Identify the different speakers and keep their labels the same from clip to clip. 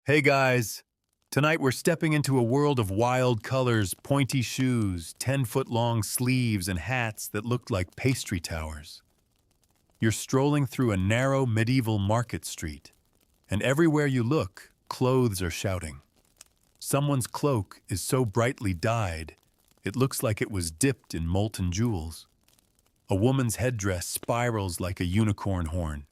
Speaker 1: Hey guys! Tonight we're stepping into a world of wild colors, pointy shoes, 10-foot-long sleeves, and hats that looked like pastry towers. You're strolling through a narrow medieval market street, and everywhere you look, clothes are shouting. Someone's cloak is so brightly dyed, it looks like it was dipped in molten jewels. A woman's headdress spirals like a unicorn horn.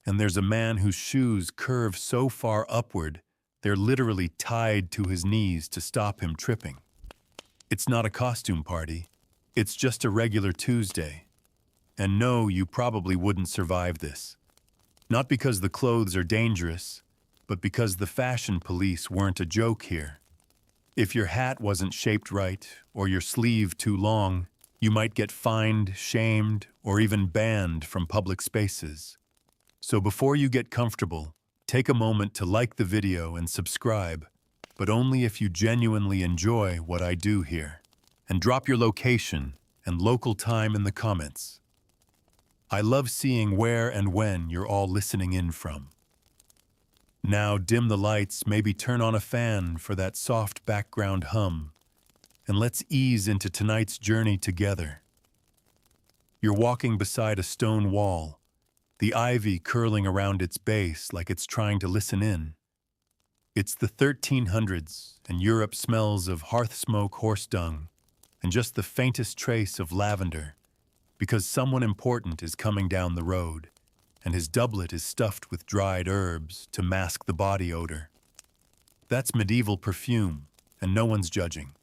Speaker 1: And there's a man whose shoes curve so far upward, they're literally tied to his knees to stop him tripping. It's not a costume party, it's just a regular Tuesday. And no, you probably wouldn't survive this. Not because the clothes are dangerous, but because the fashion police weren't a joke here. If your hat wasn't shaped right, or your sleeve too long, you might get fined, shamed, or even banned from public spaces. So before you get comfortable, take a moment to like the video and subscribe, but only if you genuinely enjoy what I do here. And drop your location and local time in the comments. I love seeing where and when you're all listening in from. Now dim the lights, maybe turn on a fan for that soft background hum, and let's ease into tonight's journey together. You're walking beside a stone wall, the ivy curling around its base like it's trying to listen in. It's the 1300s, and Europe smells of hearth smoke, horse dung, and just the faintest trace of lavender, because someone important is coming down the road, and his doublet is stuffed with dried herbs to mask the body odor. That's medieval perfume, and no one's judging.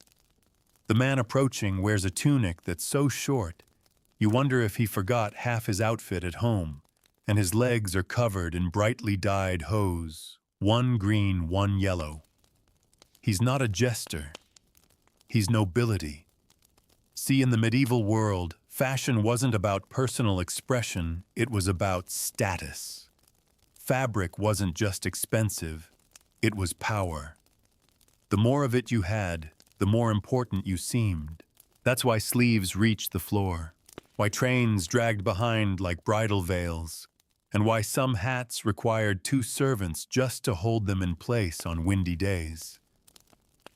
Speaker 1: The man approaching wears a tunic that's so short, you wonder if he forgot half his outfit at home, and his legs are covered in brightly dyed hose, one green, one yellow. He's not a jester. He's nobility. See, in the medieval world, fashion wasn't about personal expression, it was about status. Fabric wasn't just expensive, it was power. The more of it you had, the more important you seemed. That's why sleeves reached the floor, why trains dragged behind like bridal veils, and why some hats required 2 servants just to hold them in place on windy days.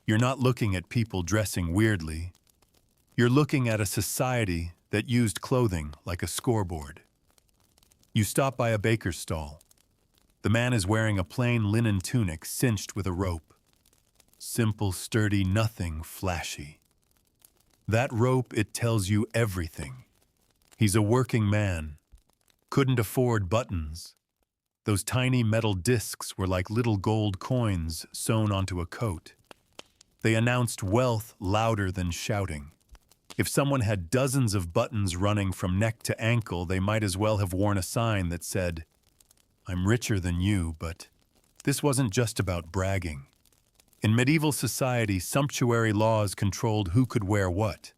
Speaker 1: You're not looking at people dressing weirdly. You're looking at a society that used clothing like a scoreboard. You stop by a baker's stall. The man is wearing a plain linen tunic cinched with a rope. Simple, sturdy, nothing flashy. That rope, it tells you everything. He's a working man. Couldn't afford buttons. Those tiny metal discs were like little gold coins sewn onto a coat. They announced wealth louder than shouting. If someone had dozens of buttons running from neck to ankle, they might as well have worn a sign that said, "I'm richer than you," but this wasn't just about bragging. In medieval society, sumptuary laws controlled who could wear what.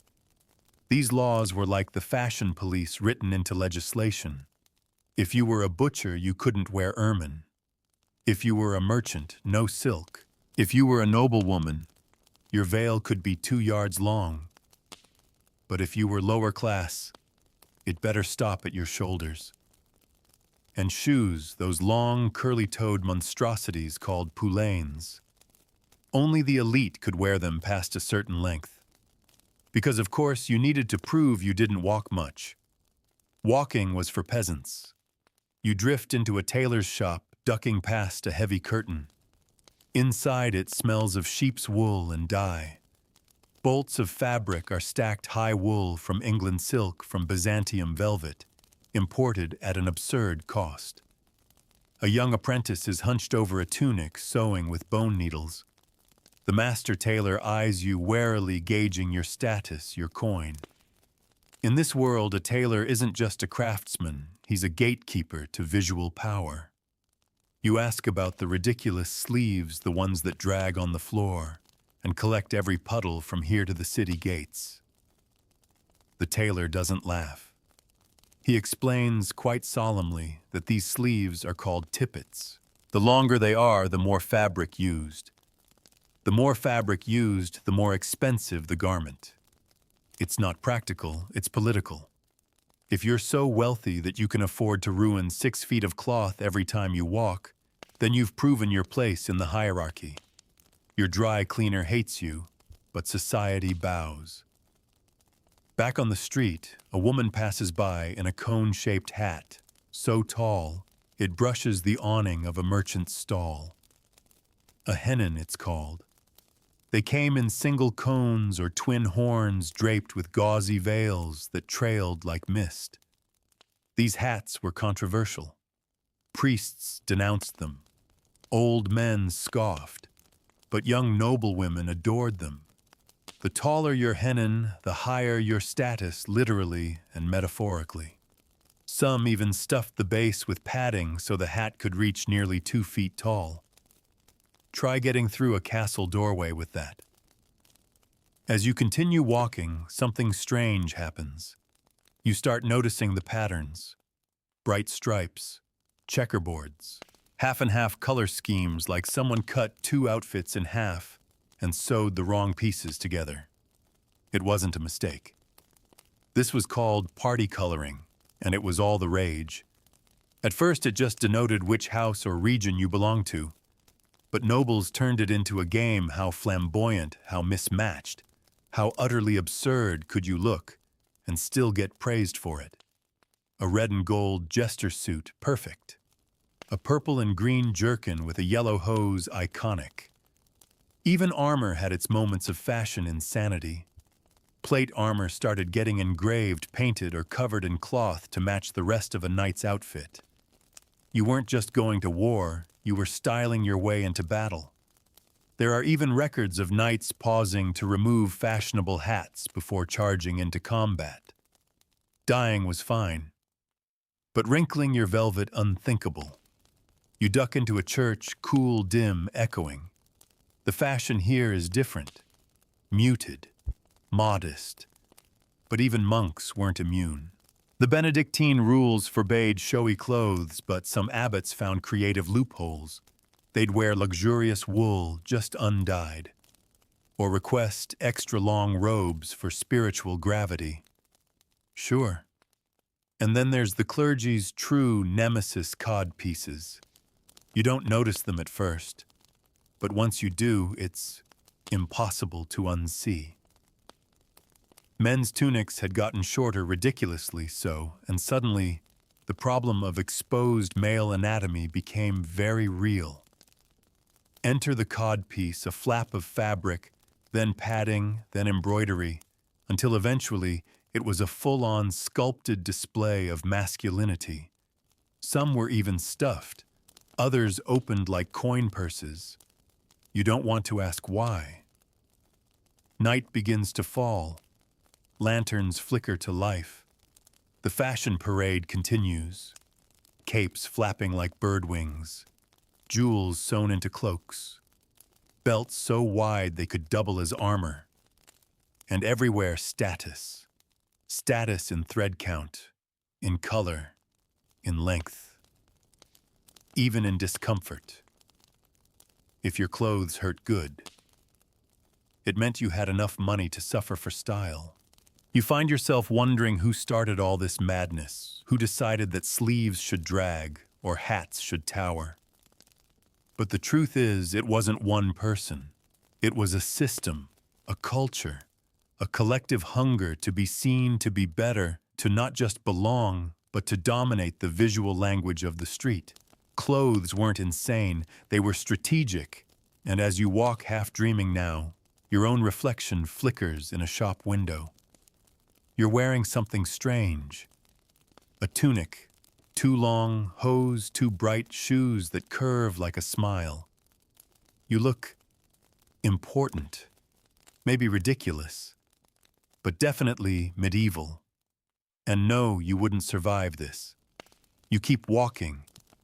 Speaker 1: These laws were like the fashion police written into legislation. If you were a butcher, you couldn't wear ermine. If you were a merchant, no silk. If you were a noblewoman, your veil could be 2 yards long. But if you were lower class, it better stop at your shoulders. And shoes, those long, curly-toed monstrosities called poulaines. Only the elite could wear them past a certain length. Because, of course, you needed to prove you didn't walk much. Walking was for peasants. You drift into a tailor's shop, ducking past a heavy curtain. Inside it smells of sheep's wool and dye. Bolts of fabric are stacked high wool from England silk from Byzantium velvet, imported at an absurd cost. A young apprentice is hunched over a tunic, sewing with bone needles. The master tailor eyes you warily, gauging your status, your coin. In this world, a tailor isn't just a craftsman, he's a gatekeeper to visual power. You ask about the ridiculous sleeves, the ones that drag on the floor, and collect every puddle from here to the city gates. The tailor doesn't laugh. He explains quite solemnly that these sleeves are called tippets. The longer they are, the more fabric used. The more fabric used, the more expensive the garment. It's not practical, it's political. If you're so wealthy that you can afford to ruin 6 feet of cloth every time you walk, then you've proven your place in the hierarchy. Your dry cleaner hates you, but society bows. Back on the street, a woman passes by in a cone-shaped hat, so tall, it brushes the awning of a merchant's stall. A hennin, it's called. They came in single cones or twin horns draped with gauzy veils that trailed like mist. These hats were controversial. Priests denounced them. Old men scoffed. But young noblewomen adored them. The taller your hennin, the higher your status, literally and metaphorically. Some even stuffed the base with padding so the hat could reach nearly 2 feet tall. Try getting through a castle doorway with that. As you continue walking, something strange happens. You start noticing the patterns. Bright stripes, checkerboards, half-and-half color schemes like someone cut 2 outfits in half and sewed the wrong pieces together. It wasn't a mistake. This was called party coloring, and it was all the rage. At first, it just denoted which house or region you belonged to. But nobles turned it into a game. How flamboyant, how mismatched, how utterly absurd could you look and still get praised for it? A red and gold jester suit, perfect. A purple and green jerkin with a yellow hose, iconic. Even armor had its moments of fashion insanity. Plate armor started getting engraved, painted, or covered in cloth to match the rest of a knight's outfit. You weren't just going to war, you were styling your way into battle. There are even records of knights pausing to remove fashionable hats before charging into combat. Dying was fine, but wrinkling your velvet unthinkable. You duck into a church, cool, dim, echoing. The fashion here is different, muted, modest, but even monks weren't immune. The Benedictine rules forbade showy clothes, but some abbots found creative loopholes. They'd wear luxurious wool just undyed, or request extra long robes for spiritual gravity. Sure. And then there's the clergy's true nemesis codpieces. You don't notice them at first, but once you do, it's impossible to unsee. Men's tunics had gotten shorter, ridiculously so, and suddenly the problem of exposed male anatomy became very real. Enter the codpiece, a flap of fabric, then padding, then embroidery, until eventually it was a full-on sculpted display of masculinity. Some were even stuffed, others opened like coin purses. You don't want to ask why. Night begins to fall. Lanterns flicker to life. The fashion parade continues. Capes flapping like bird wings. Jewels sewn into cloaks. Belts so wide they could double as armor. And everywhere status. Status in thread count, in color, in length. Even in discomfort. If your clothes hurt good, it meant you had enough money to suffer for style. You find yourself wondering who started all this madness, who decided that sleeves should drag or hats should tower. But the truth is, it wasn't one person. It was a system, a culture, a collective hunger to be seen, to be better, to not just belong, but to dominate the visual language of the street. Clothes weren't insane, they were strategic, and as you walk half dreaming now, your own reflection flickers in a shop window. You're wearing something strange. A tunic, too long, hose too bright, shoes that curve like a smile. You look important, maybe ridiculous, but definitely medieval. And no, you wouldn't survive this. You keep walking,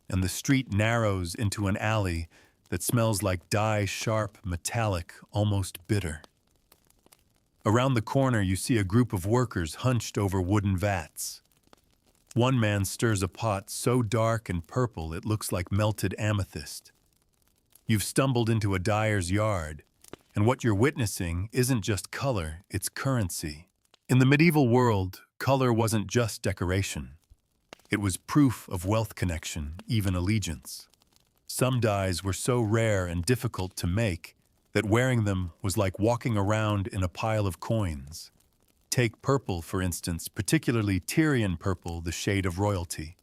Speaker 1: and the street narrows into an alley that smells like dye, sharp, metallic, almost bitter. Around the corner, you see a group of workers hunched over wooden vats. One man stirs a pot so dark and purple it looks like melted amethyst. You've stumbled into a dyer's yard, and what you're witnessing isn't just color, it's currency. In the medieval world, color wasn't just decoration. It was proof of wealth connection, even allegiance. Some dyes were so rare and difficult to make that wearing them was like walking around in a pile of coins. Take purple, for instance, particularly Tyrian purple, the shade of royalty.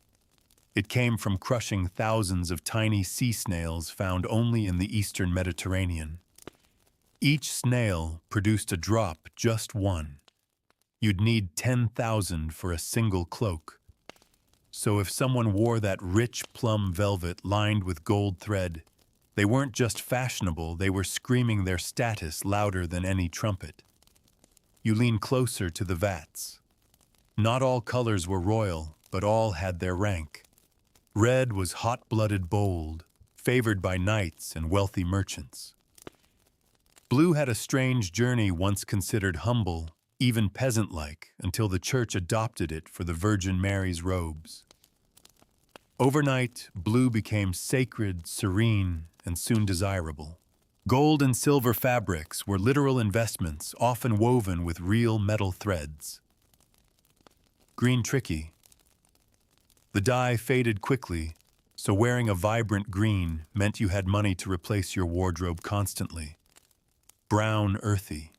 Speaker 1: It came from crushing thousands of tiny sea snails found only in the eastern Mediterranean. Each snail produced a drop, just one. You'd need 10,000 for a single cloak. So if someone wore that rich plum velvet lined with gold thread, they weren't just fashionable, they were screaming their status louder than any trumpet. You lean closer to the vats. Not all colors were royal, but all had their rank. Red was hot-blooded bold, favored by knights and wealthy merchants. Blue had a strange journey, once considered humble, even peasant-like, until the church adopted it for the Virgin Mary's robes. Overnight, blue became sacred, serene, and soon desirable. Gold and silver fabrics were literal investments, often woven with real metal threads. Green tricky. The dye faded quickly, so wearing a vibrant green meant you had money to replace your wardrobe constantly. Brown, earthy,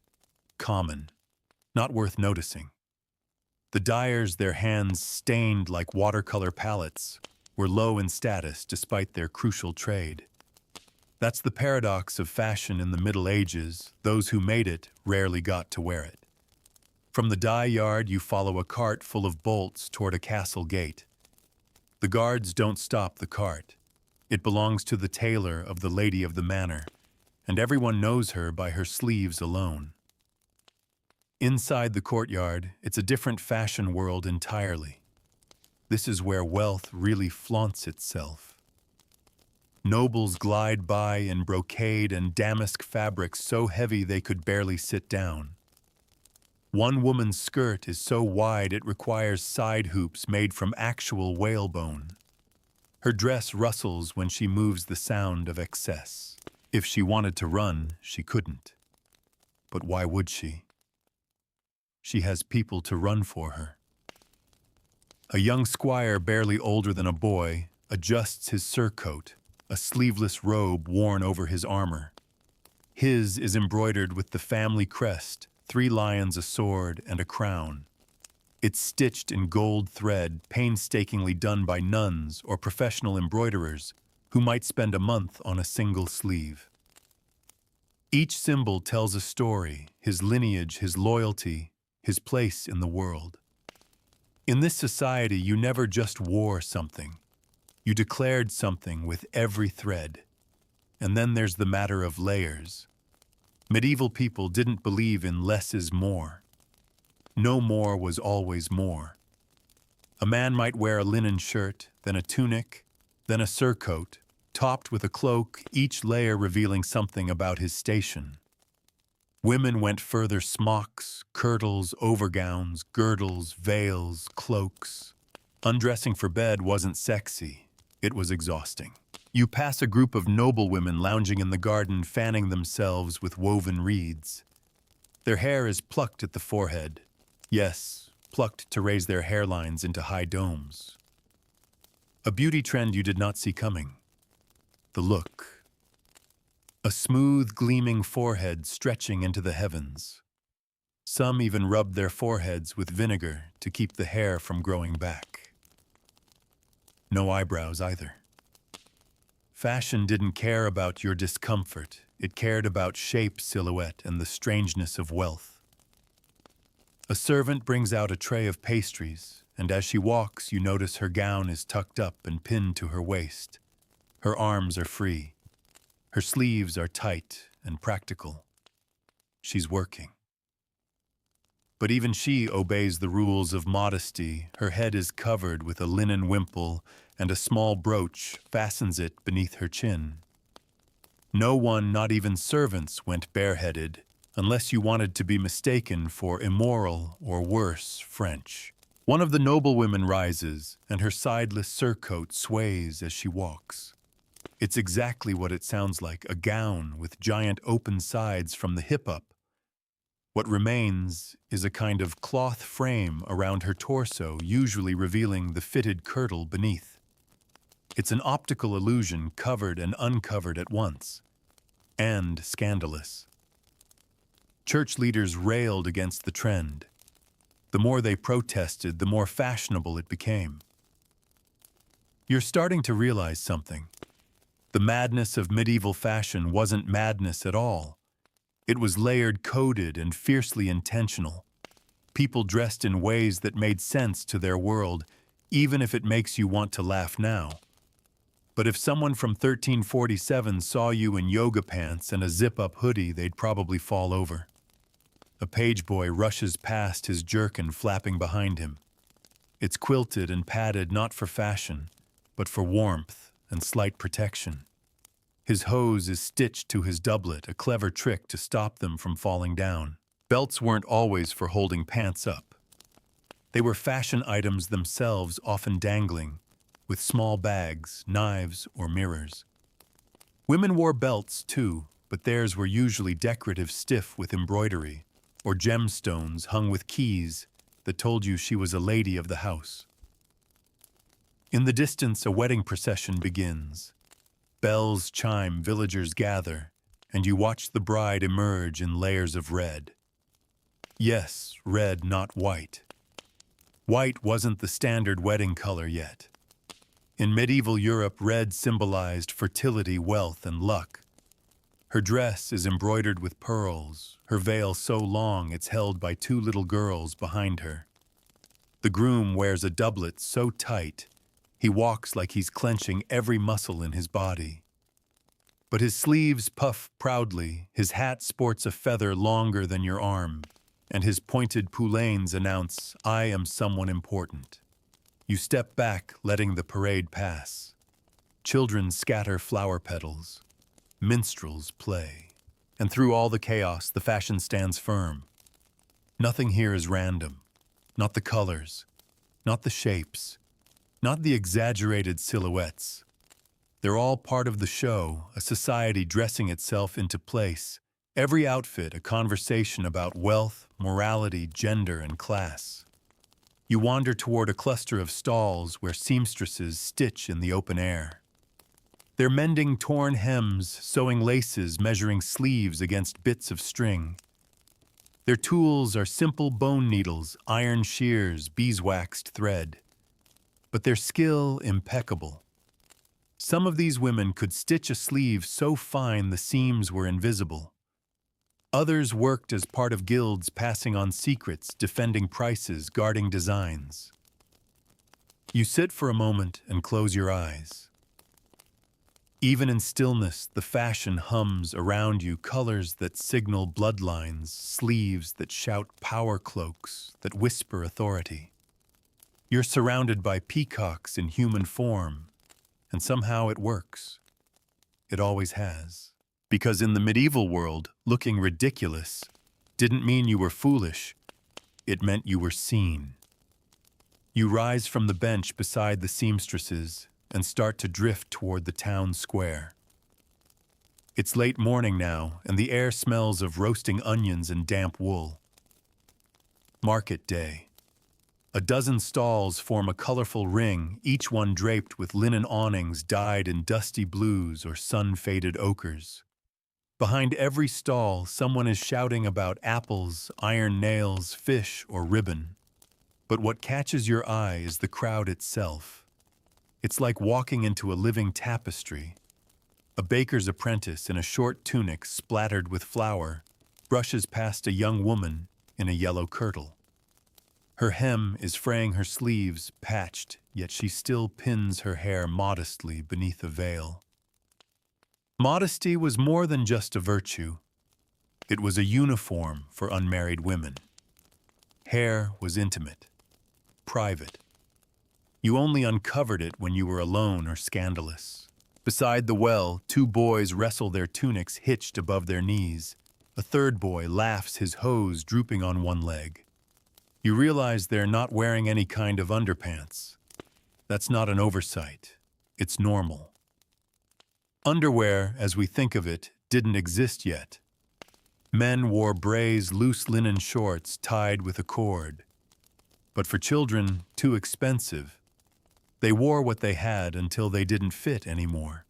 Speaker 1: common, not worth noticing. The dyers, their hands stained like watercolor palettes, were low in status despite their crucial trade. That's the paradox of fashion in the Middle Ages. Those who made it rarely got to wear it. From the dye yard, you follow a cart full of bolts toward a castle gate. The guards don't stop the cart. It belongs to the tailor of the lady of the manor, and everyone knows her by her sleeves alone. Inside the courtyard, it's a different fashion world entirely. This is where wealth really flaunts itself. Nobles glide by in brocade and damask fabrics so heavy they could barely sit down. One woman's skirt is so wide it requires side hoops made from actual whalebone. Her dress rustles when she moves, the sound of excess. If she wanted to run, she couldn't. But why would she? She has people to run for her. A young squire, barely older than a boy, adjusts his surcoat, a sleeveless robe worn over his armor. His is embroidered with the family crest, 3 lions, a sword, and a crown. It's stitched in gold thread, painstakingly done by nuns or professional embroiderers who might spend a month on a single sleeve. Each symbol tells a story, his lineage, his loyalty, his place in the world. In this society, you never just wore something. You declared something with every thread. And then there's the matter of layers. Medieval people didn't believe in less is more. No more was always more. A man might wear a linen shirt, then a tunic, then a surcoat, topped with a cloak, each layer revealing something about his station. Women went further: smocks, kirtles, overgowns, girdles, veils, cloaks. Undressing for bed wasn't sexy. It was exhausting. You pass a group of noblewomen lounging in the garden, fanning themselves with woven reeds. Their hair is plucked at the forehead. Yes, plucked to raise their hairlines into high domes. A beauty trend you did not see coming. The look. A smooth, gleaming forehead stretching into the heavens. Some even rubbed their foreheads with vinegar to keep the hair from growing back. No eyebrows either. Fashion didn't care about your discomfort. It cared about shape, silhouette, and the strangeness of wealth. A servant brings out a tray of pastries, and as she walks, you notice her gown is tucked up and pinned to her waist. Her arms are free. Her sleeves are tight and practical. She's working. But even she obeys the rules of modesty. Her head is covered with a linen wimple, and a small brooch fastens it beneath her chin. No one, not even servants, went bareheaded, unless you wanted to be mistaken for immoral or worse, French. One of the noblewomen rises, and her sideless surcoat sways as she walks. It's exactly what it sounds like, a gown with giant open sides from the hip up. What remains is a kind of cloth frame around her torso, usually revealing the fitted kirtle beneath. It's an optical illusion, covered and uncovered at once, and scandalous. Church leaders railed against the trend. The more they protested, the more fashionable it became. You're starting to realize something. The madness of medieval fashion wasn't madness at all. It was layered, coded, and fiercely intentional. People dressed in ways that made sense to their world, even if it makes you want to laugh now. But if someone from 1347 saw you in yoga pants and a zip-up hoodie, they'd probably fall over. A page boy rushes past, his jerkin flapping behind him. It's quilted and padded not for fashion, but for warmth and slight protection. His hose is stitched to his doublet, a clever trick to stop them from falling down. Belts weren't always for holding pants up. They were fashion items themselves, often dangling, with small bags, knives, or mirrors. Women wore belts too, but theirs were usually decorative, stiff with embroidery, or gemstones hung with keys that told you she was a lady of the house. In the distance, a wedding procession begins. Bells chime, villagers gather, and you watch the bride emerge in layers of red. Yes, red, not white. White wasn't the standard wedding color yet. In medieval Europe, red symbolized fertility, wealth, and luck. Her dress is embroidered with pearls, her veil so long it's held by two little girls behind her. The groom wears a doublet so tight, he walks like he's clenching every muscle in his body. But his sleeves puff proudly, his hat sports a feather longer than your arm, and his pointed poulaines announce, "I am someone important." You step back, letting the parade pass. Children scatter flower petals. Minstrels play. And through all the chaos, the fashion stands firm. Nothing here is random. Not the colors, not the shapes, not the exaggerated silhouettes. They're all part of the show, a society dressing itself into place. Every outfit a conversation about wealth, morality, gender, and class. You wander toward a cluster of stalls where seamstresses stitch in the open air. They're mending torn hems, sewing laces, measuring sleeves against bits of string. Their tools are simple bone needles, iron shears, beeswaxed thread. But their skill impeccable. Some of these women could stitch a sleeve so fine the seams were invisible. Others worked as part of guilds, passing on secrets, defending prices, guarding designs. You sit for a moment and close your eyes. Even in stillness, the fashion hums around you, colors that signal bloodlines, sleeves that shout power, cloaks that whisper authority. You're surrounded by peacocks in human form, and somehow it works. It always has. Because in the medieval world, looking ridiculous didn't mean you were foolish. It meant you were seen. You rise from the bench beside the seamstresses and start to drift toward the town square. It's late morning now, and the air smells of roasting onions and damp wool. Market day. A dozen stalls form a colorful ring, each one draped with linen awnings dyed in dusty blues or sun-faded ochres. Behind every stall, someone is shouting about apples, iron nails, fish, or ribbon. But what catches your eye is the crowd itself. It's like walking into a living tapestry. A baker's apprentice in a short tunic splattered with flour brushes past a young woman in a yellow kirtle. Her hem is fraying her sleeves, patched, yet she still pins her hair modestly beneath a veil. Modesty was more than just a virtue. It was a uniform for unmarried women. Hair was intimate, private. You only uncovered it when you were alone or scandalous. Beside the well, two boys wrestle their tunics hitched above their knees. A third boy laughs, his hose drooping on one leg. You realize they're not wearing any kind of underpants. That's not an oversight. It's normal. Underwear, as we think of it, didn't exist yet. Men wore braids, loose linen shorts tied with a cord. But for children, too expensive. They wore what they had until they didn't fit anymore.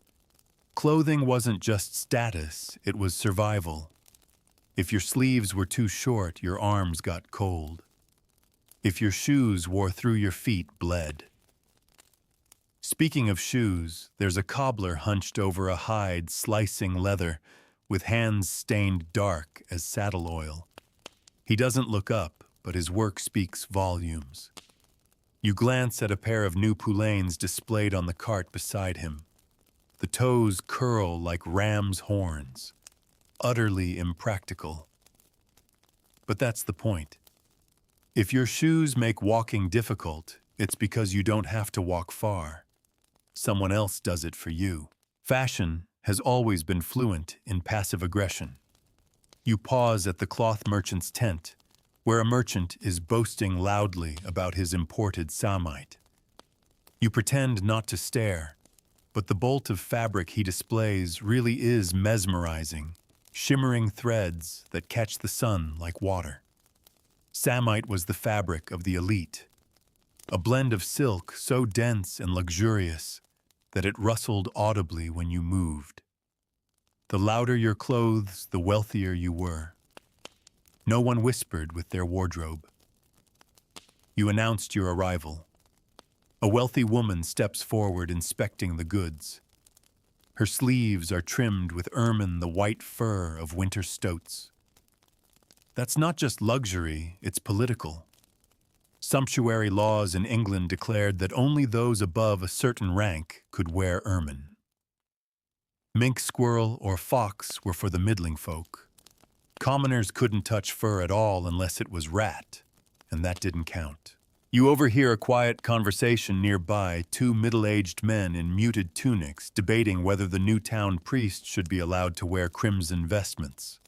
Speaker 1: Clothing wasn't just status, it was survival. If your sleeves were too short, your arms got cold. If your shoes wore through your feet, bled. Speaking of shoes, there's a cobbler hunched over a hide slicing leather, with hands stained dark as saddle oil. He doesn't look up, but his work speaks volumes. You glance at a pair of new poulaines displayed on the cart beside him. The toes curl like ram's horns, utterly impractical. But that's the point. If your shoes make walking difficult, it's because you don't have to walk far. Someone else does it for you. Fashion has always been fluent in passive aggression. You pause at the cloth merchant's tent, where a merchant is boasting loudly about his imported samite. You pretend not to stare, but the bolt of fabric he displays really is mesmerizing, shimmering threads that catch the sun like water. Samite was the fabric of the elite, a blend of silk so dense and luxurious that it rustled audibly when you moved. The louder your clothes, the wealthier you were. No one whispered with their wardrobe. You announced your arrival. A wealthy woman steps forward inspecting the goods. Her sleeves are trimmed with ermine, the white fur of winter stoats. That's not just luxury, it's political. Sumptuary laws in England declared that only those above a certain rank could wear ermine. Mink, squirrel, or fox were for the middling folk. Commoners couldn't touch fur at all unless it was rat, and that didn't count. You overhear a quiet conversation nearby, two middle-aged men in muted tunics debating whether the new town priest should be allowed to wear crimson vestments.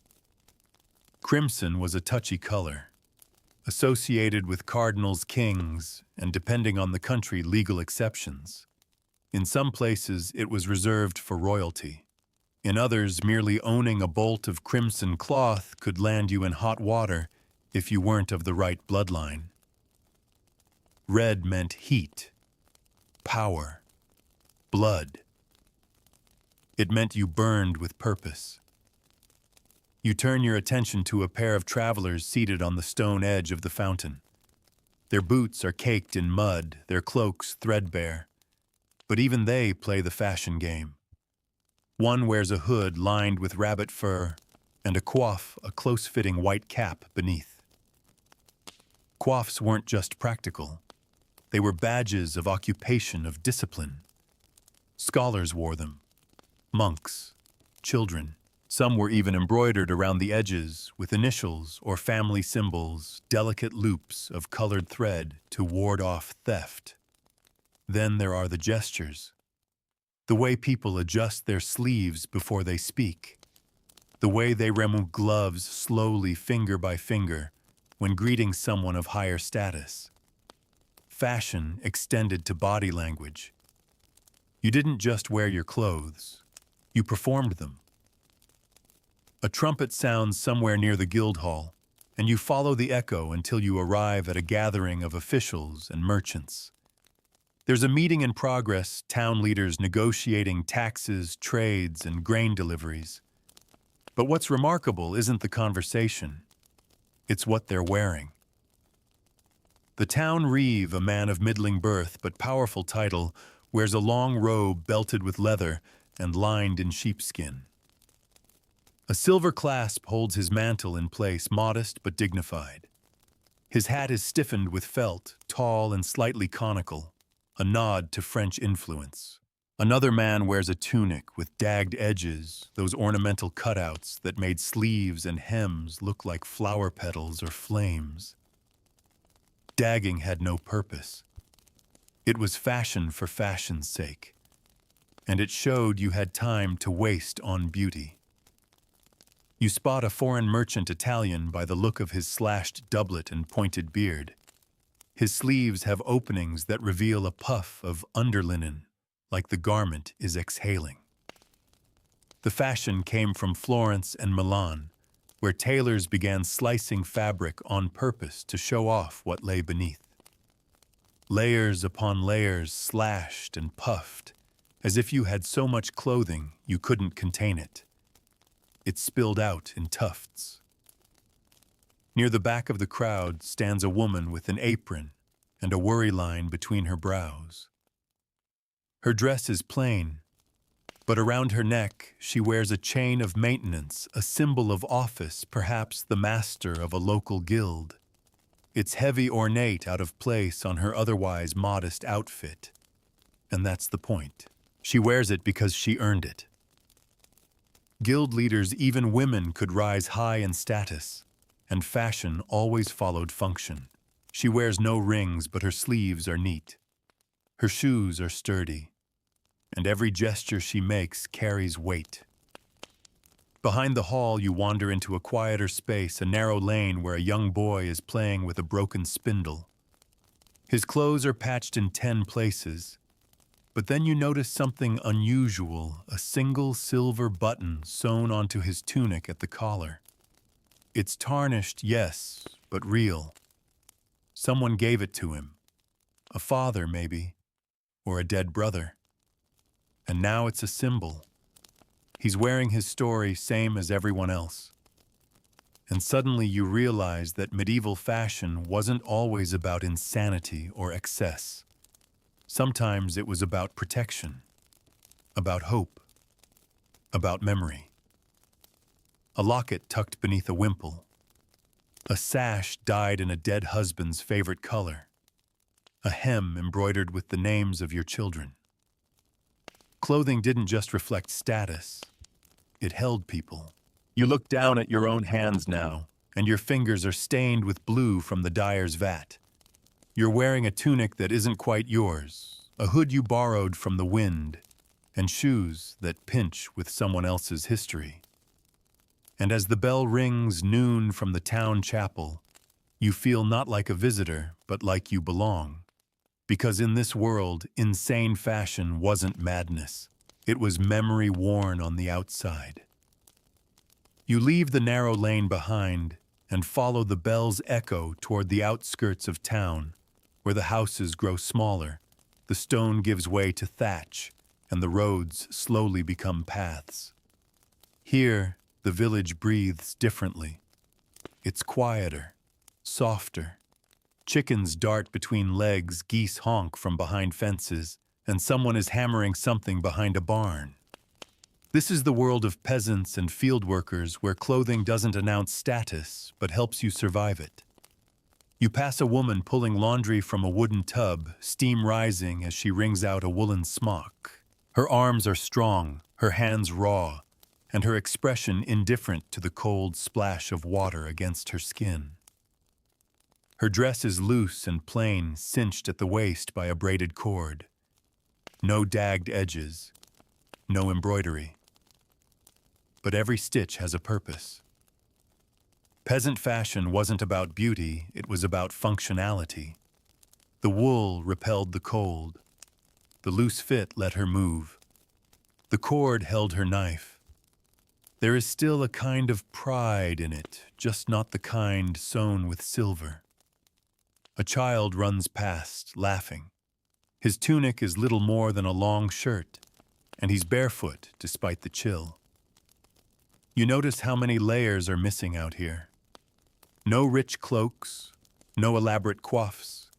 Speaker 1: Crimson was a touchy color, associated with cardinals, kings, and depending on the country, legal exceptions. In some places, it was reserved for royalty. In others, merely owning a bolt of crimson cloth could land you in hot water if you weren't of the right bloodline. Red meant heat, power, blood. It meant you burned with purpose. You turn your attention to a pair of travelers seated on the stone edge of the fountain. Their boots are caked in mud, their cloaks threadbare. But even they play the fashion game. One wears a hood lined with rabbit fur and a coif, a close-fitting white cap beneath. Coifs weren't just practical. They were badges of occupation, of discipline. Scholars wore them. Monks, children. Some were even embroidered around the edges with initials or family symbols, delicate loops of colored thread to ward off theft. Then there are the gestures. The way people adjust their sleeves before they speak. The way they remove gloves slowly, finger by finger, when greeting someone of higher status. Fashion extended to body language. You didn't just wear your clothes, you performed them. A trumpet sounds somewhere near the Guildhall, and you follow the echo until you arrive at a gathering of officials and merchants. There's a meeting in progress, town leaders negotiating taxes, trades, and grain deliveries. But what's remarkable isn't the conversation, it's what they're wearing. The town reeve, a man of middling birth but powerful title, wears a long robe belted with leather and lined in sheepskin. A silver clasp holds his mantle in place, modest but dignified. His hat is stiffened with felt, tall and slightly conical, a nod to French influence. Another man wears a tunic with dagged edges, those ornamental cutouts that made sleeves and hems look like flower petals or flames. Dagging had no purpose. It was fashion for fashion's sake, and it showed you had time to waste on beauty. You spot a foreign merchant Italian by the look of his slashed doublet and pointed beard. His sleeves have openings that reveal a puff of underlinen, like the garment is exhaling. The fashion came from Florence and Milan, where tailors began slicing fabric on purpose to show off what lay beneath. layers upon layers slashed and puffed, as if you had so much clothing you couldn't contain it. It spilled out in tufts. Near the back of the crowd stands a woman with an apron and a worry line between her brows. Her dress is plain, but around her neck she wears a chain of maintenance, a symbol of office, perhaps the master of a local guild. It's heavy, ornate, out of place on her otherwise modest outfit. And that's the point. She wears it because she earned it. Guild leaders, even women, could rise high in status, and fashion always followed function. She wears no rings, but her sleeves are neat. Her shoes are sturdy, and every gesture she makes carries weight. Behind the hall, you wander into a quieter space, a narrow lane where a young boy is playing with a broken spindle. His clothes are patched in 10 places, but then you notice something unusual, a single silver button sewn onto his tunic at the collar. It's tarnished, yes, but real. Someone gave it to him. A father, maybe, or a dead brother. And now it's a symbol. He's wearing his story same as everyone else. And suddenly you realize that medieval fashion wasn't always about insanity or excess. Sometimes it was about protection, about hope, about memory. A locket tucked beneath a wimple. A sash dyed in a dead husband's favorite color. A hem embroidered with the names of your children. Clothing didn't just reflect status. It held people. You look down at your own hands now, and your fingers are stained with blue from the dyer's vat. You're wearing a tunic that isn't quite yours, a hood you borrowed from the wind, and shoes that pinch with someone else's history. And as the bell rings noon from the town chapel, you feel not like a visitor, but like you belong. Because in this world, insane fashion wasn't madness. It was memory worn on the outside. You leave the narrow lane behind and follow the bell's echo toward the outskirts of town, where the houses grow smaller, the stone gives way to thatch, and the roads slowly become paths. Here, the village breathes differently. It's quieter, softer. Chickens dart between legs, geese honk from behind fences, and someone is hammering something behind a barn. This is the world of peasants and field workers where clothing doesn't announce status, but helps you survive it. You pass a woman pulling laundry from a wooden tub, steam rising as she wrings out a woolen smock. Her arms are strong, her hands raw, and her expression indifferent to the cold splash of water against her skin. Her dress is loose and plain, cinched at the waist by a braided cord. No dagged edges, no embroidery. But every stitch has a purpose. Peasant fashion wasn't about beauty, it was about functionality. The wool repelled the cold. The loose fit let her move. The cord held her knife. There is still a kind of pride in it, just not the kind sewn with silver. A child runs past, laughing. His tunic is little more than a long shirt, and he's barefoot despite the chill. You notice how many layers are missing out here. No rich cloaks, no elaborate coifs.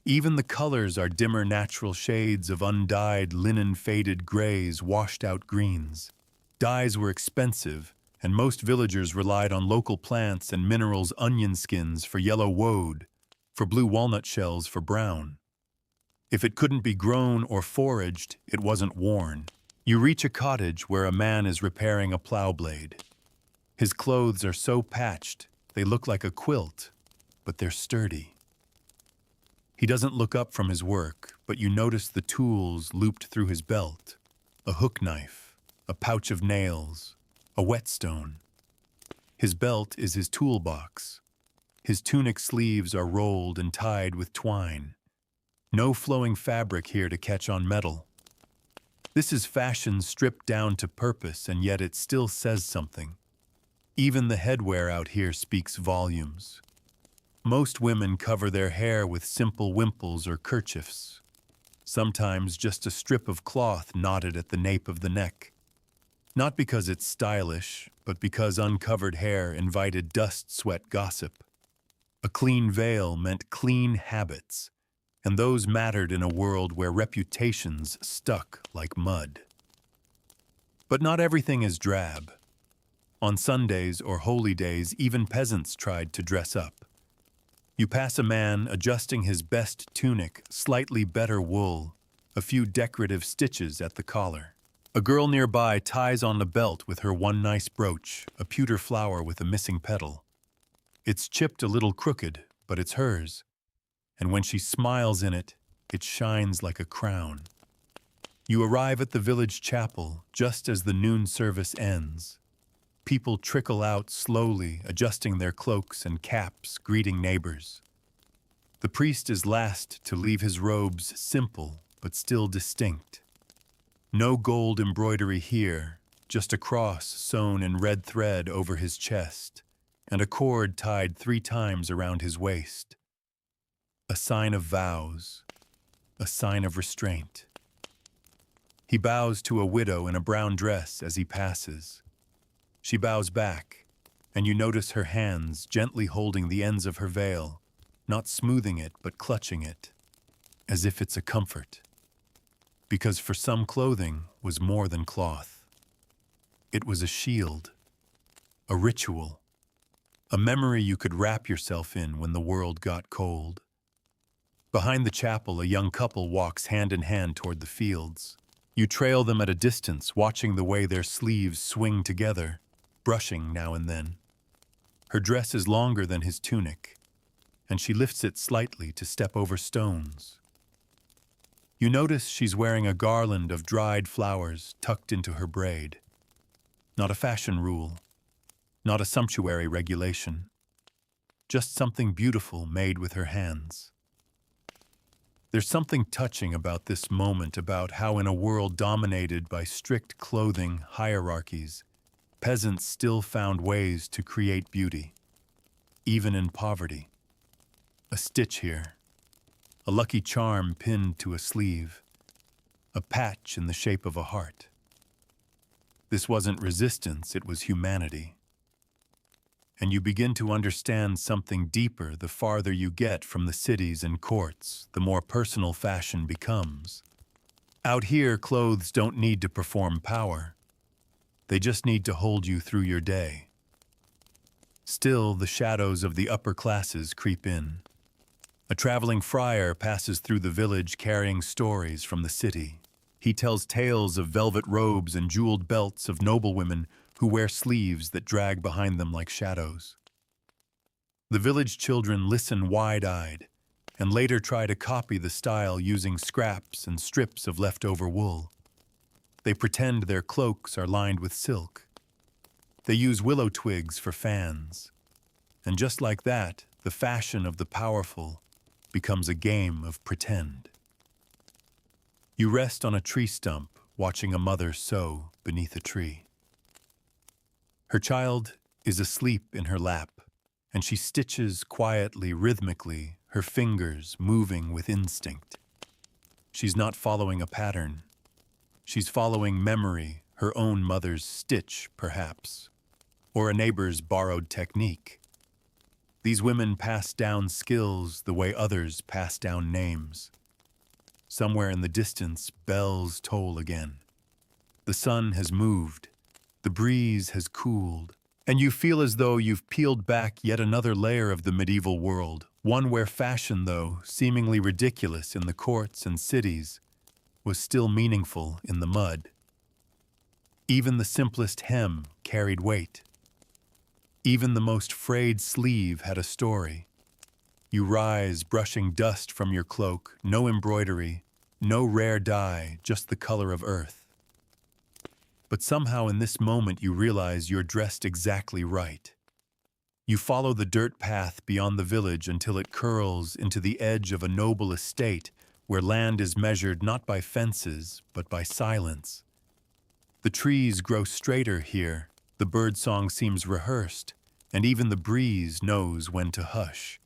Speaker 1: Even the colors are dimmer natural shades of undyed linen-faded grays, washed-out greens. Dyes were expensive, and most villagers relied on local plants and minerals, onion skins for yellow woad, for blue walnut shells for brown. If it couldn't be grown or foraged, it wasn't worn. You reach a cottage where a man is repairing a plow blade. His clothes are so patched, they look like a quilt, but they're sturdy. He doesn't look up from his work, but you notice the tools looped through his belt, a hook knife, a pouch of nails, a whetstone. His belt is his toolbox. His tunic sleeves are rolled and tied with twine. No flowing fabric here to catch on metal. This is fashion stripped down to purpose, and yet it still says something. Even the headwear out here speaks volumes. Most women cover their hair with simple wimples or kerchiefs, sometimes just a strip of cloth knotted at the nape of the neck. Not because it's stylish, but because uncovered hair invited dust-sweat gossip. A clean veil meant clean habits, and those mattered in a world where reputations stuck like mud. But not everything is drab. On Sundays or holy days, even peasants tried to dress up. You pass a man adjusting his best tunic, slightly better wool, a few decorative stitches at the collar. A girl nearby ties on the belt with her one nice brooch, a pewter flower with a missing petal. It's chipped a little crooked, but it's hers, and when she smiles in it, it shines like a crown. You arrive at the village chapel just as the noon service ends. People trickle out slowly, adjusting their cloaks and caps, greeting neighbors. The priest is last to leave his robes simple but still distinct. No gold embroidery here, just a cross sewn in red thread over his chest, and a cord tied 3 times around his waist. A sign of vows, a sign of restraint. He bows to a widow in a brown dress as he passes. She bows back, and you notice her hands gently holding the ends of her veil, not smoothing it but clutching it, as if it's a comfort. Because for some, clothing was more than cloth. It was a shield, a ritual, a memory you could wrap yourself in when the world got cold. Behind the chapel, a young couple walks hand in hand toward the fields. You trail them at a distance, watching the way their sleeves swing together, brushing now and then. Her dress is longer than his tunic, and she lifts it slightly to step over stones. You notice she's wearing a garland of dried flowers tucked into her braid. Not a fashion rule, not a sumptuary regulation, just something beautiful made with her hands. There's something touching about this moment, about how in a world dominated by strict clothing hierarchies, peasants still found ways to create beauty, even in poverty. A stitch here, a lucky charm pinned to a sleeve, a patch in the shape of a heart. This wasn't resistance, it was humanity. And you begin to understand something deeper the farther you get from the cities and courts, the more personal fashion becomes. Out here, clothes don't need to perform power. They just need to hold you through your day. Still, the shadows of the upper classes creep in. A traveling friar passes through the village carrying stories from the city. He tells tales of velvet robes and jeweled belts of noblewomen who wear sleeves that drag behind them like shadows. The village children listen wide-eyed, and later try to copy the style using scraps and strips of leftover wool. They pretend their cloaks are lined with silk. They use willow twigs for fans. And just like that, the fashion of the powerful becomes a game of pretend. You rest on a tree stump, watching a mother sew beneath a tree. Her child is asleep in her lap, and she stitches quietly, rhythmically, her fingers moving with instinct. She's not following a pattern. She's following memory, her own mother's stitch, perhaps, or a neighbor's borrowed technique. These women pass down skills the way others pass down names. Somewhere in the distance, bells toll again. The sun has moved, the breeze has cooled, and you feel as though you've peeled back yet another layer of the medieval world, one where fashion, though seemingly ridiculous in the courts and cities, was still meaningful in the mud. Even the simplest hem carried weight. Even the most frayed sleeve had a story. You rise, brushing dust from your cloak, no embroidery, no rare dye, just the color of earth. But somehow in this moment you realize you're dressed exactly right. You follow the dirt path beyond the village until it curls into the edge of a noble estate where land is measured not by fences, but by silence. The trees grow straighter here, the birdsong seems rehearsed, and even the breeze knows when to hush.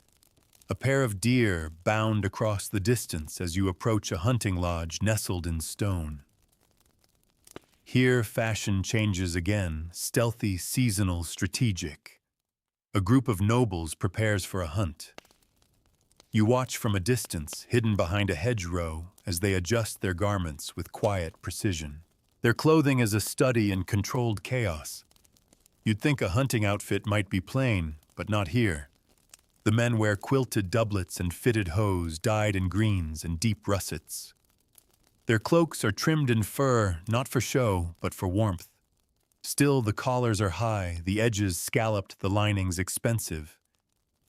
Speaker 1: A pair of deer bound across the distance as you approach a hunting lodge nestled in stone. Here fashion changes again, stealthy, seasonal, strategic. A group of nobles prepares for a hunt. You watch from a distance, hidden behind a hedgerow, as they adjust their garments with quiet precision. Their clothing is a study in controlled chaos. You'd think a hunting outfit might be plain, but not here. The men wear quilted doublets and fitted hose dyed in greens and deep russets. Their cloaks are trimmed in fur, not for show, but for warmth. Still, the collars are high, the edges scalloped, the linings expensive.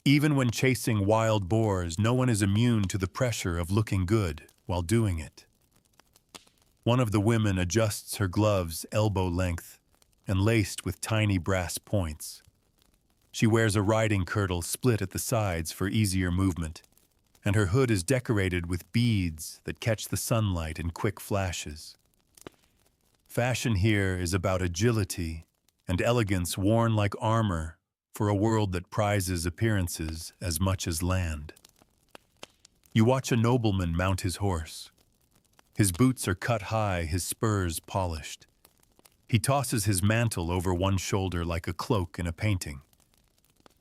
Speaker 1: Even when chasing wild boars, no one is immune to the pressure of looking good while doing it. One of the women adjusts her gloves elbow length and laced with tiny brass points. She wears a riding kirtle split at the sides for easier movement, and her hood is decorated with beads that catch the sunlight in quick flashes. Fashion here is about agility and elegance worn like armor for a world that prizes appearances as much as land. You watch a nobleman mount his horse. His boots are cut high, his spurs polished. He tosses his mantle over one shoulder like a cloak in a painting.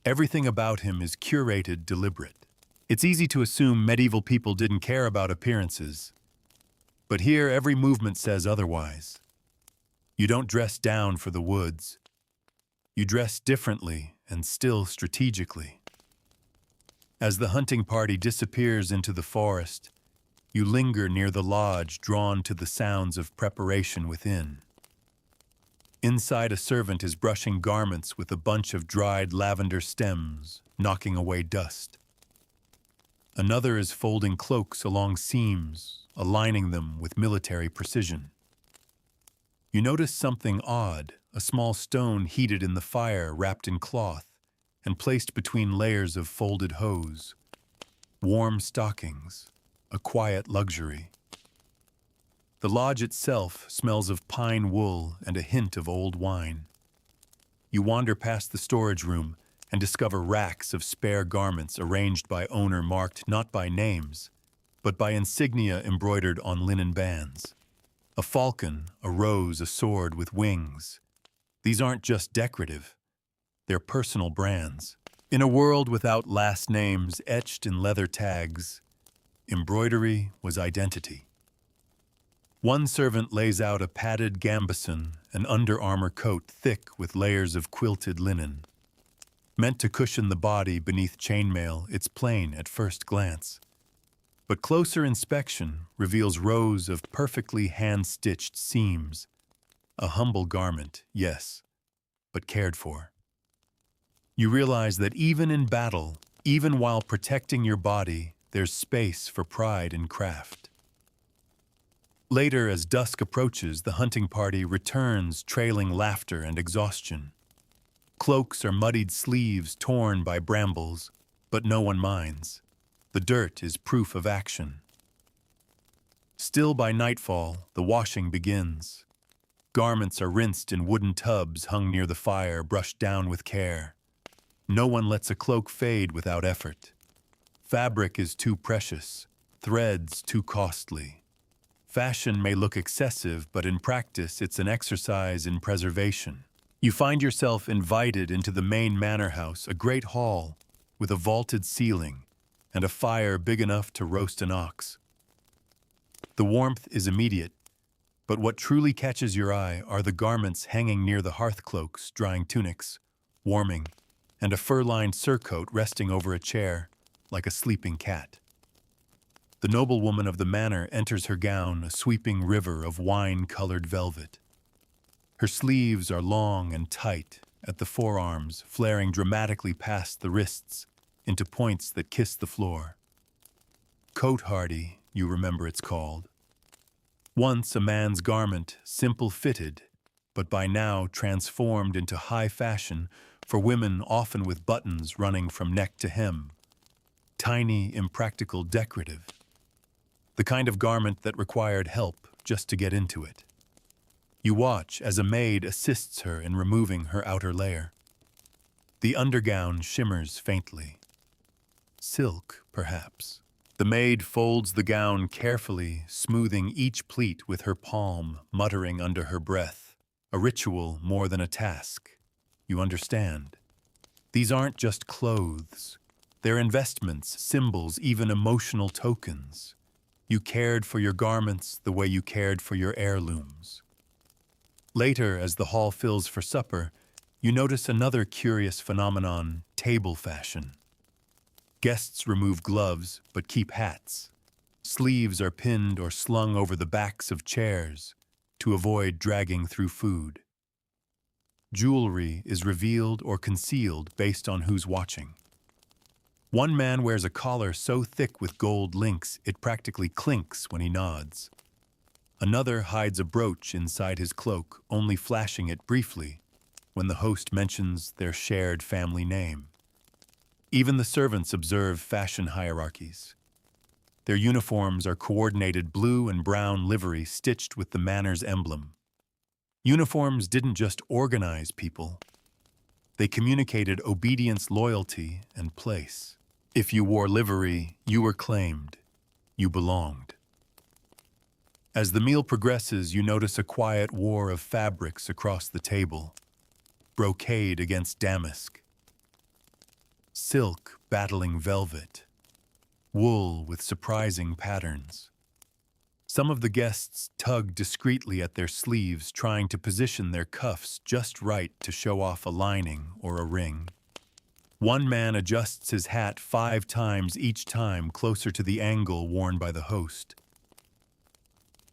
Speaker 1: Everything about him is curated, deliberate. It's easy to assume medieval people didn't care about appearances. But here, every movement says otherwise. You don't dress down for the woods. You dress differently and still strategically. As the hunting party disappears into the forest, you linger near the lodge, drawn to the sounds of preparation within. Inside, a servant is brushing garments with a bunch of dried lavender stems, knocking away dust. Another is folding cloaks along seams, aligning them with military precision. You notice something odd, a small stone heated in the fire, wrapped in cloth, and placed between layers of folded hose. Warm stockings, a quiet luxury. The lodge itself smells of pine wool and a hint of old wine. You wander past the storage room and discover racks of spare garments arranged by owner, marked not by names, but by insignia embroidered on linen bands. A falcon, a rose, a sword with wings. These aren't just decorative. They're personal brands. In a world without last names etched in leather tags, embroidery was identity. One servant lays out a padded gambeson, an Under Armour coat thick with layers of quilted linen. Meant to cushion the body beneath chainmail, it's plain at first glance. But closer inspection reveals rows of perfectly hand-stitched seams. A humble garment, yes, but cared for. You realize that even in battle, even while protecting your body, there's space for pride and craft. Later, as dusk approaches, the hunting party returns, trailing laughter and exhaustion. Cloaks are muddied sleeves torn by brambles, but no one minds. The dirt is proof of action. Still by nightfall, the washing begins. Garments are rinsed in wooden tubs hung near the fire, brushed down with care. No one lets a cloak fade without effort. Fabric is too precious, threads too costly. Fashion may look excessive, but in practice it's an exercise in preservation. You find yourself invited into the main manor house, a great hall with a vaulted ceiling and a fire big enough to roast an ox. The warmth is immediate, but what truly catches your eye are the garments hanging near the hearth cloaks, drying tunics, warming, and a fur-lined surcoat resting over a chair like a sleeping cat. The noblewoman of the manor enters her gown, a sweeping river of wine-colored velvet. Her sleeves are long and tight at the forearms, flaring dramatically past the wrists into points that kiss the floor. Cote-hardy, you remember it's called. Once a man's garment, simple-fitted, but by now transformed into high fashion for women, often with buttons running from neck to hem. Tiny, impractical, decorative. The kind of garment that required help just to get into it. You watch as a maid assists her in removing her outer layer. The undergown shimmers faintly. Silk, perhaps. The maid folds the gown carefully, smoothing each pleat with her palm, muttering under her breath. A ritual more than a task. You understand. These aren't just clothes. They're investments, symbols, even emotional tokens. You cared for your garments the way you cared for your heirlooms. Later, as the hall fills for supper, you notice another curious phenomenon, table fashion. Guests remove gloves, but keep hats. Sleeves are pinned or slung over the backs of chairs to avoid dragging through food. Jewelry is revealed or concealed based on who's watching. One man wears a collar so thick with gold links it practically clinks when he nods. Another hides a brooch inside his cloak, only flashing it briefly when the host mentions their shared family name. Even the servants observe fashion hierarchies. Their uniforms are coordinated blue and brown livery stitched with the manor's emblem. Uniforms didn't just organize people. They communicated obedience, loyalty, and place. If you wore livery, you were claimed. You belonged. As the meal progresses, you notice a quiet war of fabrics across the table. Brocade against damask. Silk battling velvet. Wool with surprising patterns. Some of the guests tug discreetly at their sleeves, trying to position their cuffs just right to show off a lining or a ring. One man adjusts his hat 5 times each time closer to the angle worn by the host.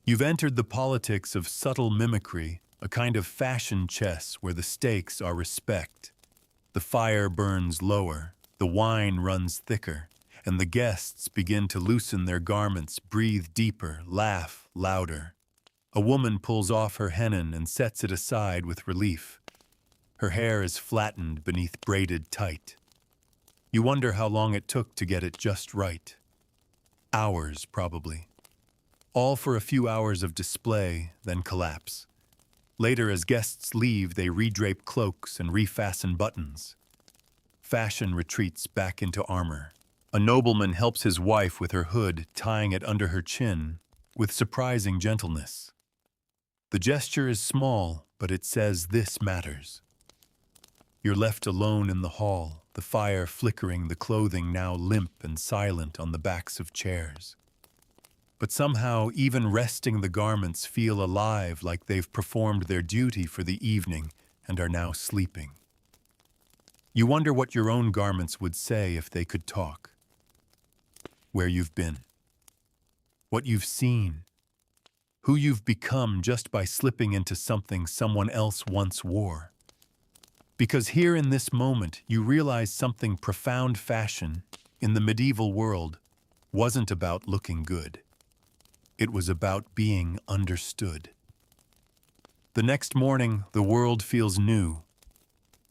Speaker 1: You've entered the politics of subtle mimicry, a kind of fashion chess where the stakes are respect. The fire burns lower, the wine runs thicker, and the guests begin to loosen their garments, breathe deeper, laugh louder. A woman pulls off her hennin and sets it aside with relief. Her hair is flattened beneath braided tight. You wonder how long it took to get it just right. Hours, probably. All for a few hours of display, then collapse. Later, as guests leave, they redrape cloaks and refasten buttons. Fashion retreats back into armor. A nobleman helps his wife with her hood, tying it under her chin, with surprising gentleness. The gesture is small, but it says this matters. You're left alone in the hall, the fire flickering, the clothing now limp and silent on the backs of chairs. But somehow, even resting the garments feel alive, like they've performed their duty for the evening and are now sleeping. You wonder what your own garments would say if they could talk. Where you've been. What you've seen. Who you've become just by slipping into something someone else once wore. Because here in this moment, you realize something profound. Fashion, in the medieval world, wasn't about looking good. It was about being understood. The next morning, the world feels new.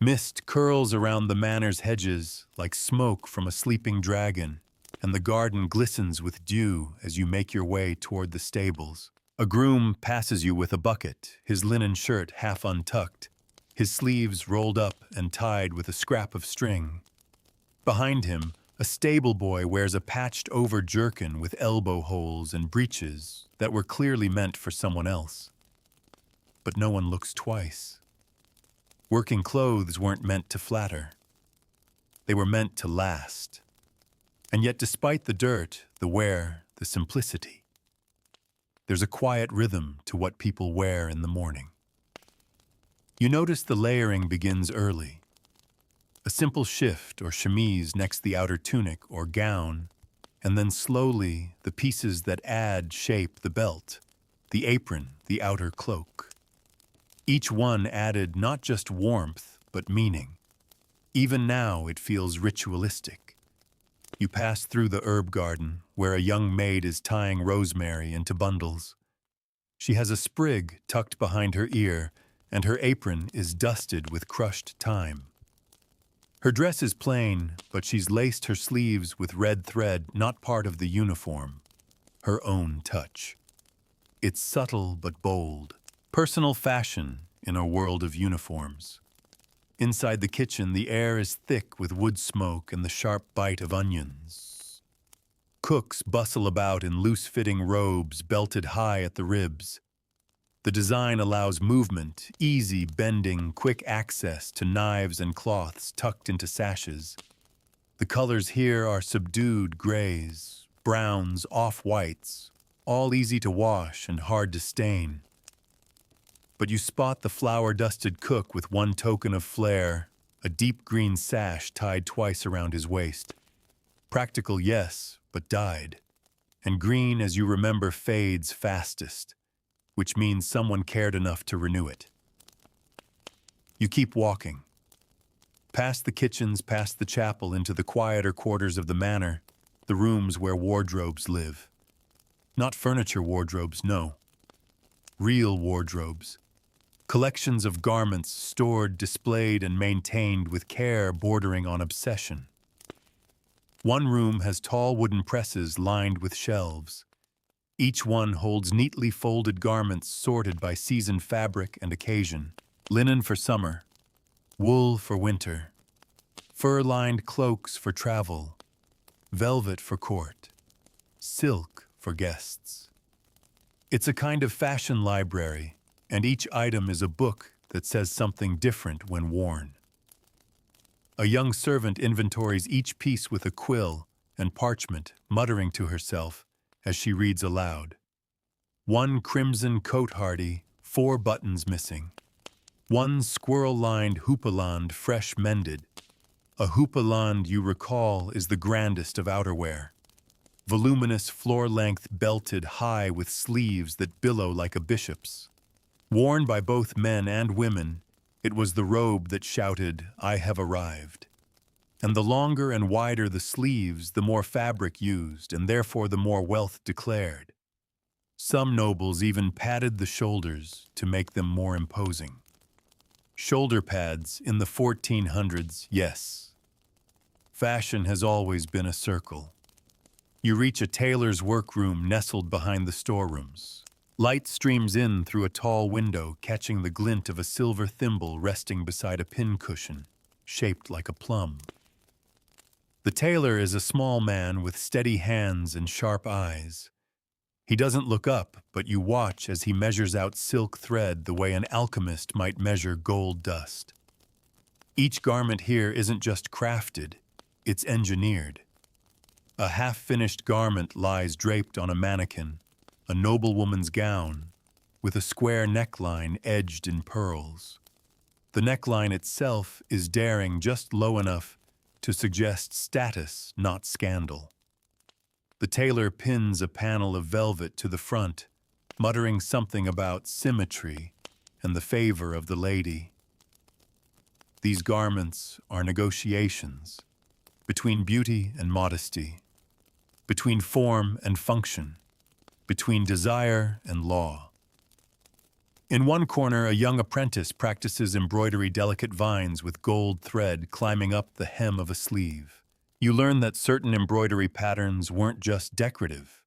Speaker 1: Mist curls around the manor's hedges like smoke from a sleeping dragon, and the garden glistens with dew as you make your way toward the stables. A groom passes you with a bucket, his linen shirt half untucked, his sleeves rolled up and tied with a scrap of string. Behind him, a stable boy wears a patched-over jerkin with elbow holes and breeches that were clearly meant for someone else. But no one looks twice. Working clothes weren't meant to flatter. They were meant to last. And yet, despite the dirt, the wear, the simplicity, there's a quiet rhythm to what people wear in the morning. You notice the layering begins early. A simple shift or chemise next the outer tunic or gown, and then slowly the pieces that add shape: the belt, the apron, the outer cloak. Each one added not just warmth, but meaning. Even now it feels ritualistic. You pass through the herb garden, where a young maid is tying rosemary into bundles. She has a sprig tucked behind her ear, and her apron is dusted with crushed thyme. Her dress is plain, but she's laced her sleeves with red thread, not part of the uniform. Her own touch. It's subtle but bold. Personal fashion in a world of uniforms. Inside the kitchen, the air is thick with wood smoke and the sharp bite of onions. Cooks bustle about in loose-fitting robes belted high at the ribs. The design allows movement, easy bending, quick access to knives and cloths tucked into sashes. The colors here are subdued grays, browns, off-whites, all easy to wash and hard to stain. But you spot the flour-dusted cook with one token of flair, a deep green sash tied twice around his waist. Practical, yes, but dyed. And green, as you remember, fades fastest, which means someone cared enough to renew it. You keep walking. Past the kitchens, past the chapel, into the quieter quarters of the manor, the rooms where wardrobes live. Not furniture wardrobes, no. Real wardrobes. Collections of garments stored, displayed, and maintained with care bordering on obsession. One room has tall wooden presses lined with shelves. Each one holds neatly folded garments sorted by season, fabric, and occasion. Linen for summer, wool for winter, fur-lined cloaks for travel, velvet for court, silk for guests. It's a kind of fashion library, and each item is a book that says something different when worn. A young servant inventories each piece with a quill and parchment, muttering to herself as she reads aloud. One crimson coat hardy, 4 buttons missing. One squirrel-lined houppelande fresh mended. A houppelande, you recall, is the grandest of outerwear. Voluminous floor-length belted high with sleeves that billow like a bishop's. Worn by both men and women, it was the robe that shouted, "I have arrived." And the longer and wider the sleeves, the more fabric used, and therefore the more wealth declared. Some nobles even padded the shoulders to make them more imposing. Shoulder pads in the 1400s, yes. Fashion has always been a circle. You reach a tailor's workroom nestled behind the storerooms. Light streams in through a tall window, catching the glint of a silver thimble resting beside a pincushion, shaped like a plum. The tailor is a small man with steady hands and sharp eyes. He doesn't look up, but you watch as he measures out silk thread the way an alchemist might measure gold dust. Each garment here isn't just crafted, it's engineered. A half-finished garment lies draped on a mannequin, a noblewoman's gown, with a square neckline edged in pearls. The neckline itself is daring, just low enough to suggest status, not scandal. The tailor pins a panel of velvet to the front, muttering something about symmetry and the favor of the lady. These garments are negotiations between beauty and modesty, between form and function, between desire and law. In one corner, a young apprentice practices embroidery delicate vines with gold thread climbing up the hem of a sleeve. You learn that certain embroidery patterns weren't just decorative.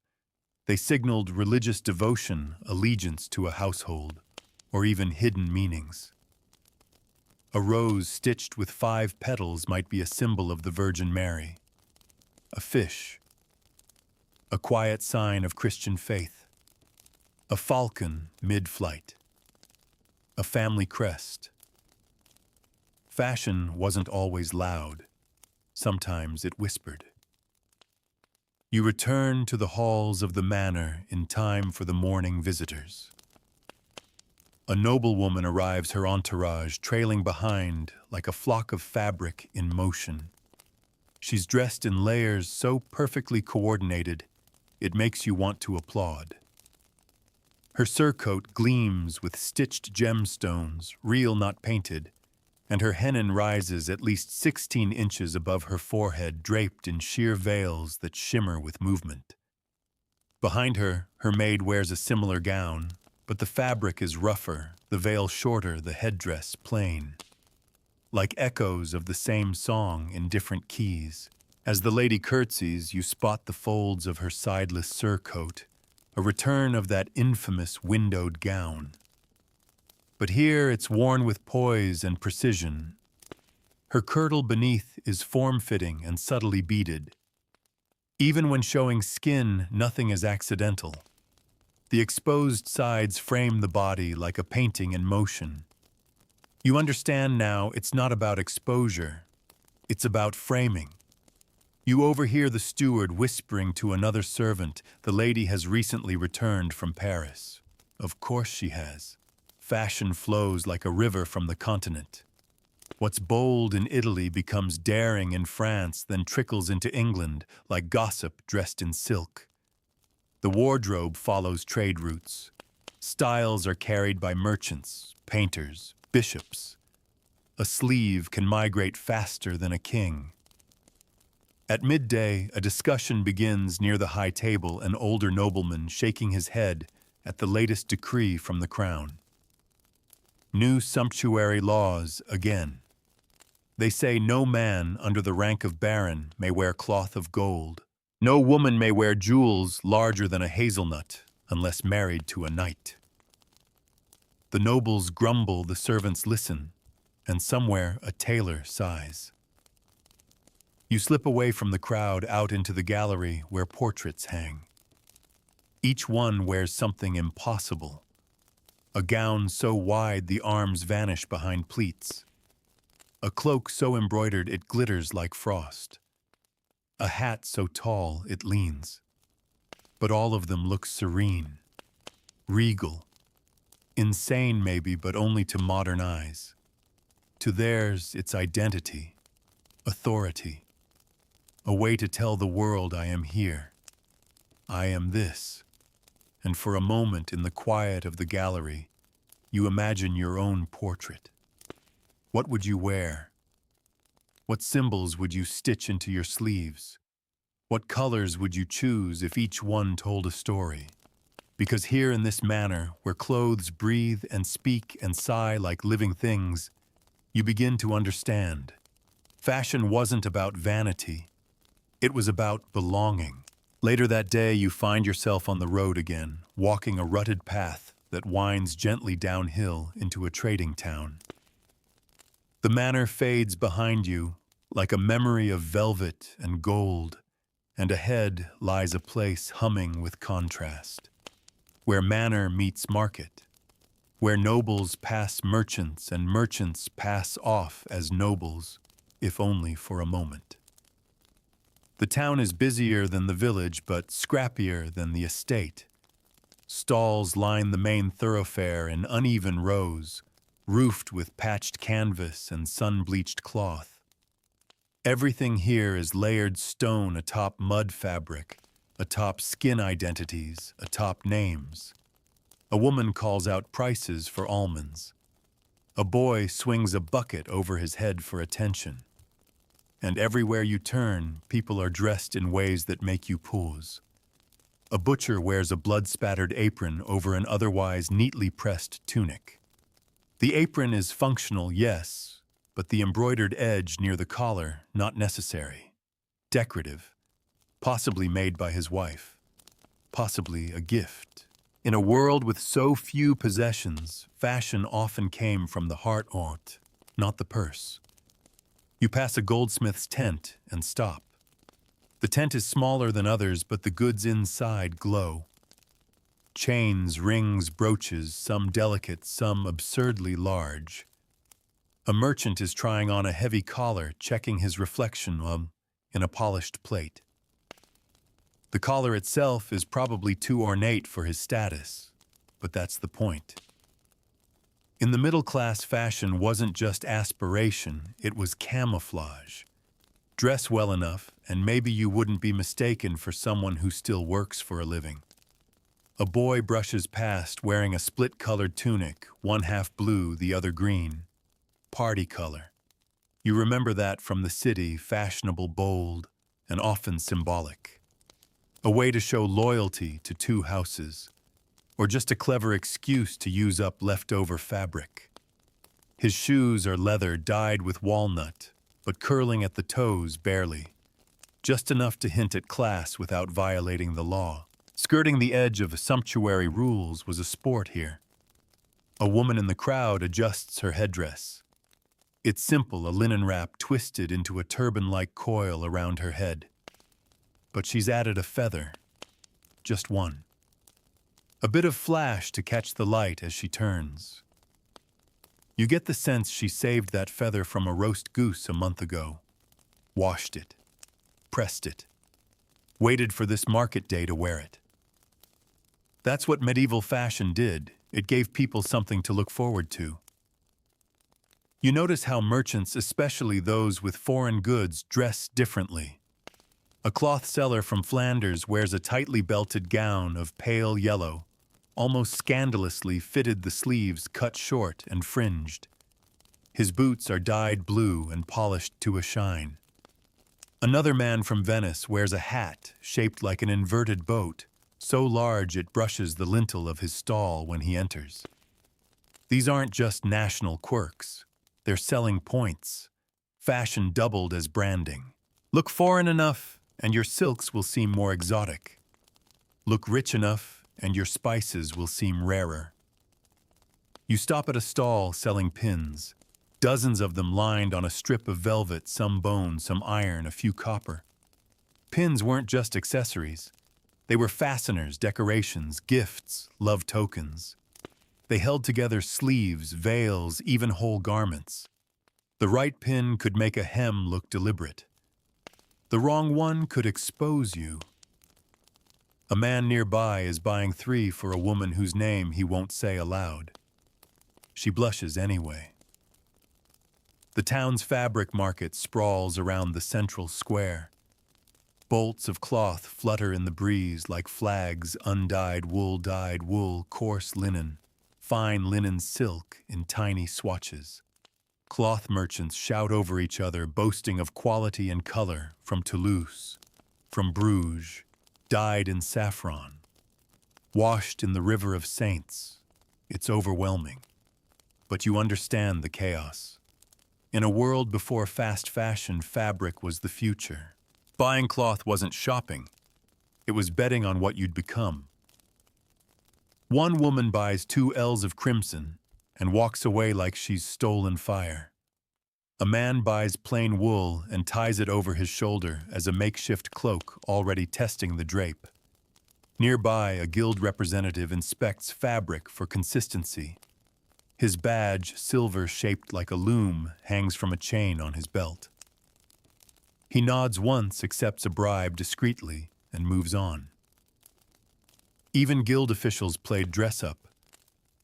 Speaker 1: They signaled religious devotion, allegiance to a household, or even hidden meanings. A rose stitched with 5 petals might be a symbol of the Virgin Mary. A fish, a quiet sign of Christian faith. A falcon mid-flight. A family crest. Fashion wasn't always loud. Sometimes it whispered. You return to the halls of the manor in time for the morning visitors. A noblewoman arrives, her entourage trailing behind like a flock of fabric in motion. She's dressed in layers so perfectly coordinated, it makes you want to applaud. Her surcoat gleams with stitched gemstones, real not painted, and her hennin rises at least 16 inches above her forehead, draped in sheer veils that shimmer with movement. Behind her, her maid wears a similar gown, but the fabric is rougher, the veil shorter, the headdress plain. Like echoes of the same song in different keys. As the lady curtsies, you spot the folds of her sideless surcoat, a return of that infamous windowed gown. But here it's worn with poise and precision, Her kirtle beneath is form-fitting and subtly beaded. Even when showing skin, nothing is accidental. The exposed sides frame the body like a painting in motion. You understand now it's not about exposure, it's about framing. You overhear the steward whispering to another servant the lady has recently returned from Paris. Of course she has. Fashion flows like a river from the continent. What's bold in Italy becomes daring in France, then trickles into England like gossip dressed in silk. The wardrobe follows trade routes. Styles are carried by merchants, painters, bishops. A sleeve can migrate faster than a king. At midday, a discussion begins near the high table, an older nobleman shaking his head at the latest decree from the crown. New sumptuary laws again. They say no man under the rank of baron may wear cloth of gold. No woman may wear jewels larger than a hazelnut unless married to a knight. The nobles grumble, the servants listen, and somewhere a tailor sighs. You slip away from the crowd out into the gallery where portraits hang. Each one wears something impossible. A gown so wide the arms vanish behind pleats. A cloak so embroidered it glitters like frost. A hat so tall it leans. But all of them look serene, regal, insane maybe, but only to modern eyes. To theirs, it's identity, authority, a way to tell the world I am here. I am this. And for a moment in the quiet of the gallery, you imagine your own portrait. What would you wear? What symbols would you stitch into your sleeves? What colors would you choose if each one told a story? Because here in this manner, where clothes breathe and speak and sigh like living things, you begin to understand. Fashion wasn't about vanity. It was about belonging. Later that day, you find yourself on the road again, walking a rutted path that winds gently downhill into a trading town. The manor fades behind you like a memory of velvet and gold, and ahead lies a place humming with contrast, where manor meets market, where nobles pass merchants and merchants pass off as nobles, if only for a moment. The town is busier than the village, but scrappier than the estate. Stalls line the main thoroughfare in uneven rows, roofed with patched canvas and sun-bleached cloth. Everything here is layered stone atop mud fabric, atop skin identities, atop names. A woman calls out prices for almonds. A boy swings a bucket over his head for attention. And everywhere you turn, people are dressed in ways that make you pause. A butcher wears a blood-spattered apron over an otherwise neatly pressed tunic. The apron is functional, yes, but the embroidered edge near the collar, not necessary. Decorative, possibly made by his wife, possibly a gift. In a world with so few possessions, fashion often came from the heart, not the purse. You pass a goldsmith's tent and stop. The tent is smaller than others, but the goods inside glow. Chains, rings, brooches, some delicate, some absurdly large. A merchant is trying on a heavy collar, checking his reflection in a polished plate. The collar itself is probably too ornate for his status, but that's the point. In the middle class, fashion wasn't just aspiration, it was camouflage. Dress well enough, and maybe you wouldn't be mistaken for someone who still works for a living. A boy brushes past wearing a split-colored tunic, one half blue, the other green. Party color. You remember that from the city, fashionable, bold, and often symbolic. A way to show loyalty to two houses, or just a clever excuse to use up leftover fabric. His shoes are leather dyed with walnut, but curling at the toes barely, just enough to hint at class without violating the law. Skirting the edge of sumptuary rules was a sport here. A woman in the crowd adjusts her headdress. It's simple, a linen wrap twisted into a turban-like coil around her head. But she's added a feather, just one. A bit of flash to catch the light as she turns. You get the sense she saved that feather from a roast goose a month ago. Washed it, pressed it, waited for this market day to wear it. That's what medieval fashion did. It gave people something to look forward to. You notice how merchants, especially those with foreign goods, dress differently. A cloth seller from Flanders wears a tightly belted gown of pale yellow, almost scandalously fitted, the sleeves cut short and fringed. His boots are dyed blue and polished to a shine. Another man from Venice wears a hat shaped like an inverted boat, so large it brushes the lintel of his stall when he enters. These aren't just national quirks. They're selling points. Fashion doubled as branding. Look foreign enough, and your silks will seem more exotic. Look rich enough, and your spices will seem rarer. You stop at a stall selling pins, dozens of them lined on a strip of velvet, some bone, some iron, a few copper. Pins weren't just accessories. They were fasteners, decorations, gifts, love tokens. They held together sleeves, veils, even whole garments. The right pin could make a hem look deliberate. The wrong one could expose you. A man nearby is buying 3 for a woman whose name he won't say aloud. She blushes anyway. The town's fabric market sprawls around the central square. Bolts of cloth flutter in the breeze like flags, undyed wool, coarse linen, fine linen silk in tiny swatches. Cloth merchants shout over each other, boasting of quality and color from Toulouse, from Bruges, dyed in saffron, washed in the river of saints. It's overwhelming. But you understand the chaos. In a world before fast fashion, fabric was the future. Buying cloth wasn't shopping. It was betting on what you'd become. One woman buys 2 ells of crimson and walks away like she's stolen fire. A man buys plain wool and ties it over his shoulder as a makeshift cloak, already testing the drape. Nearby, a guild representative inspects fabric for consistency. His badge, silver shaped like a loom, hangs from a chain on his belt. He nods once, accepts a bribe discreetly, and moves on. Even guild officials played dress-up.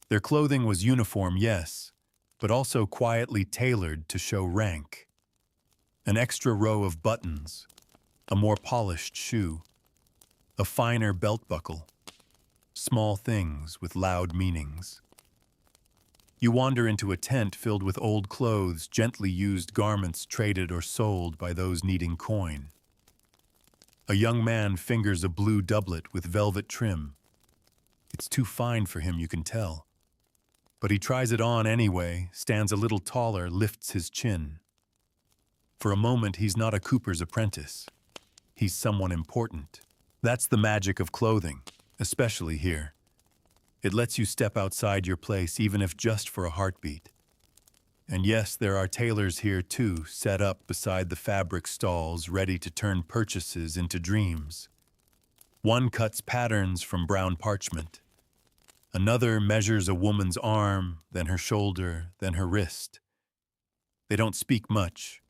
Speaker 1: Their clothing was uniform, yes, but also quietly tailored to show rank. An extra row of buttons, a more polished shoe, a finer belt buckle, small things with loud meanings. You wander into a tent filled with old clothes, gently used garments traded or sold by those needing coin. A young man fingers a blue doublet with velvet trim. It's too fine for him, you can tell. But he tries it on anyway, stands a little taller, lifts his chin. For a moment, he's not a cooper's apprentice. He's someone important. That's the magic of clothing, especially here. It lets you step outside your place, even if just for a heartbeat. And yes, there are tailors here too, set up beside the fabric stalls, ready to turn purchases into dreams. One cuts patterns from brown parchment. Another measures a woman's arm, then her shoulder, then her wrist. They don't speak much.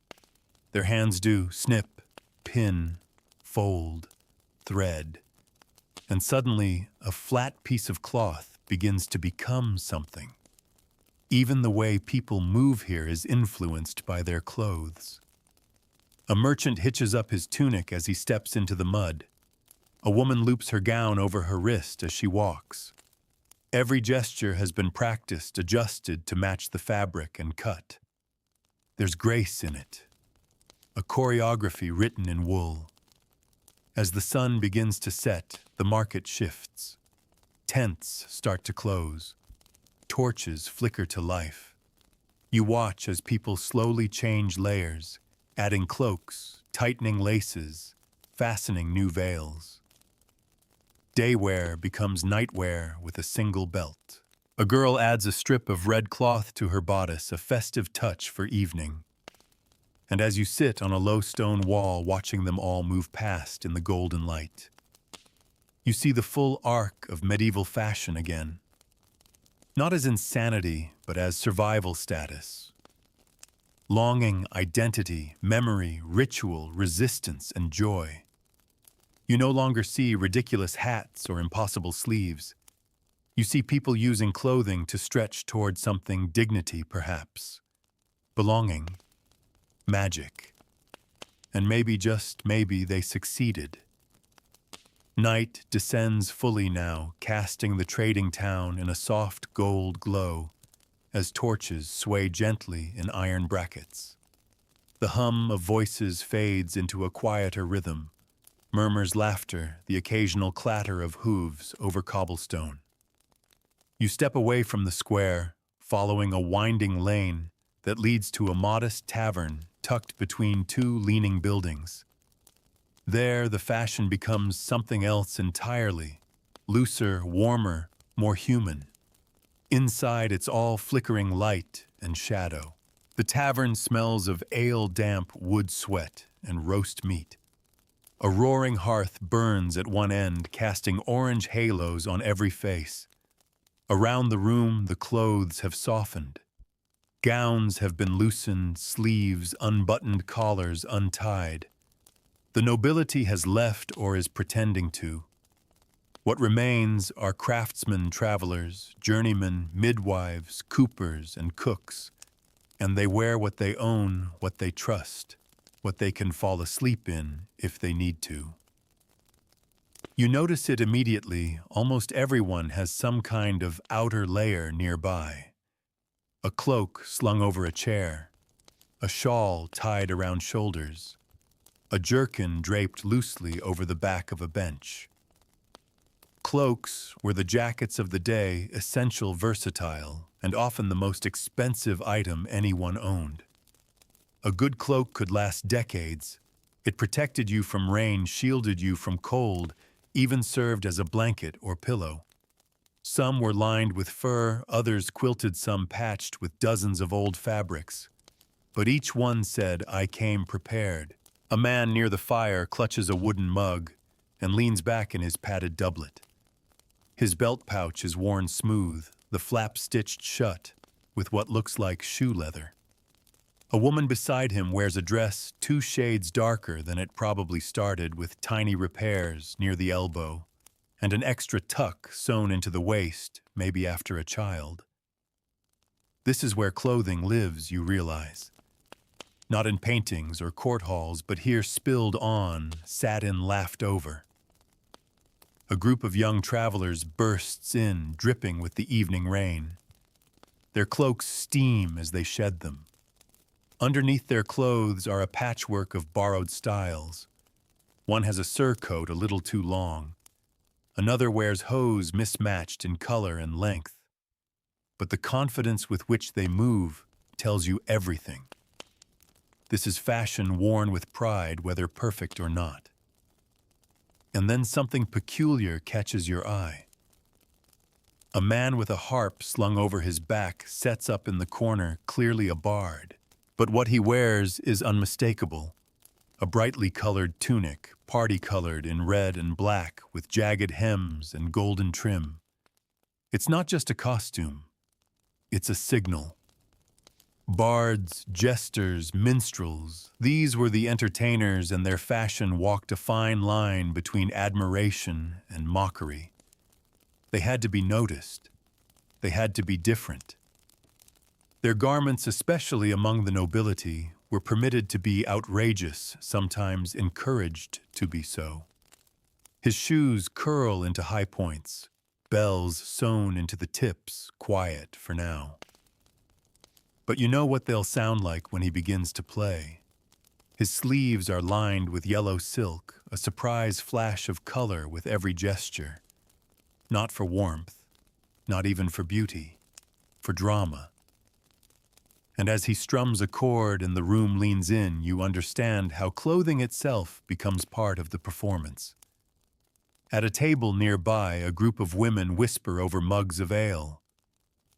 Speaker 1: Their hands do snip, pin, fold, thread. And suddenly, a flat piece of cloth begins to become something. Even the way people move here is influenced by their clothes. A merchant hitches up his tunic as he steps into the mud. A woman loops her gown over her wrist as she walks. Every gesture has been practiced, adjusted to match the fabric and cut. There's grace in it, a choreography written in wool. As the sun begins to set, the market shifts. Tents start to close. Torches flicker to life. You watch as people slowly change layers, adding cloaks, tightening laces, fastening new veils. Day wear becomes night wear with a single belt. A girl adds a strip of red cloth to her bodice, a festive touch for evening. And as you sit on a low stone wall watching them all move past in the golden light, you see the full arc of medieval fashion again. Not as insanity, but as survival status. Longing, identity, memory, ritual, resistance, and joy. You no longer see ridiculous hats or impossible sleeves. You see people using clothing to stretch toward something, dignity perhaps, belonging, magic. And maybe, just maybe, they succeeded. Night descends fully now, casting the trading town in a soft gold glow as torches sway gently in iron brackets. The hum of voices fades into a quieter rhythm, murmurs laughter, the occasional clatter of hooves over cobblestone. You step away from the square, following a winding lane that leads to a modest tavern tucked between two leaning buildings. There, the fashion becomes something else entirely, looser, warmer, more human. Inside, it's all flickering light and shadow. The tavern smells of ale-damp wood sweat and roast meat. A roaring hearth burns at one end, casting orange halos on every face. Around the room, the clothes have softened. Gowns have been loosened, sleeves unbuttoned, collars untied. The nobility has left or is pretending to. What remains are craftsmen, travelers, journeymen, midwives, coopers, and cooks, and they wear what they own, what they trust, what they can fall asleep in if they need to. You notice it immediately. Almost everyone has some kind of outer layer nearby. A cloak slung over a chair, a shawl tied around shoulders, a jerkin draped loosely over the back of a bench. Cloaks were the jackets of the day, essential, versatile, and often the most expensive item anyone owned. A good cloak could last decades. It protected you from rain, shielded you from cold, even served as a blanket or pillow. Some were lined with fur, others quilted, some patched with dozens of old fabrics. But each one said, "I came prepared." A man near the fire clutches a wooden mug and leans back in his padded doublet. His belt pouch is worn smooth, the flap stitched shut with what looks like shoe leather. A woman beside him wears a dress 2 shades darker than it probably started, with tiny repairs near the elbow and an extra tuck sewn into the waist, maybe after a child. This is where clothing lives, you realize. Not in paintings or court halls, but here, spilled on, sat in, laughed over. A group of young travelers bursts in, dripping with the evening rain. Their cloaks steam as they shed them. Underneath their clothes are a patchwork of borrowed styles. One has a surcoat a little too long. Another wears hose mismatched in color and length. But the confidence with which they move tells you everything. This is fashion worn with pride, whether perfect or not. And then something peculiar catches your eye. A man with a harp slung over his back sets up in the corner, clearly a bard. But what he wears is unmistakable. A brightly colored tunic, party-colored in red and black, with jagged hems and golden trim. It's not just a costume. It's a signal. Bards, jesters, minstrels, these were the entertainers, and their fashion walked a fine line between admiration and mockery. They had to be noticed. They had to be different. Their garments, especially among the nobility, were permitted to be outrageous, sometimes encouraged to be so. His shoes curl into high points, bells sewn into the tips, quiet for now. But you know what they'll sound like when he begins to play. His sleeves are lined with yellow silk, a surprise flash of color with every gesture. Not for warmth, not even for beauty, for drama. And as he strums a chord and the room leans in, you understand how clothing itself becomes part of the performance. At a table nearby, a group of women whisper over mugs of ale.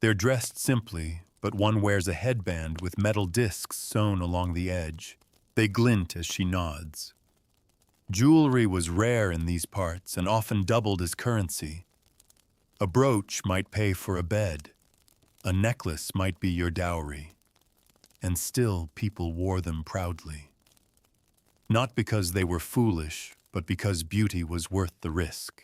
Speaker 1: They're dressed simply, but one wears a headband with metal discs sewn along the edge. They glint as she nods. Jewelry was rare in these parts and often doubled as currency. A brooch might pay for a bed. A necklace might be your dowry. And still people wore them proudly. Not because they were foolish, but because beauty was worth the risk.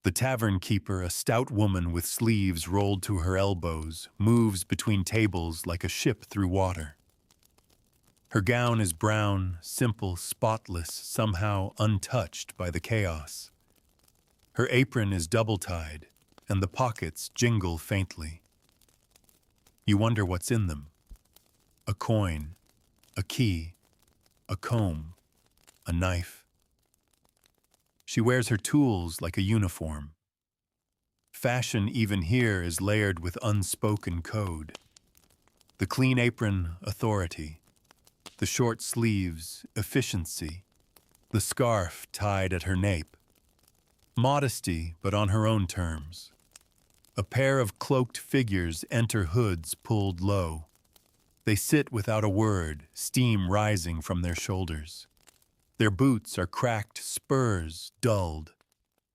Speaker 1: The tavern keeper, a stout woman with sleeves rolled to her elbows, moves between tables like a ship through water. Her gown is brown, simple, spotless, somehow untouched by the chaos. Her apron is double-tied, and the pockets jingle faintly. You wonder what's in them. A coin, a key, a comb, a knife. She wears her tools like a uniform. Fashion even here is layered with unspoken code. The clean apron, authority. The short sleeves, efficiency. The scarf tied at her nape. Modesty, but on her own terms. A pair of cloaked figures enter hoods pulled low. They sit without a word, steam rising from their shoulders. Their boots are cracked spurs, dulled.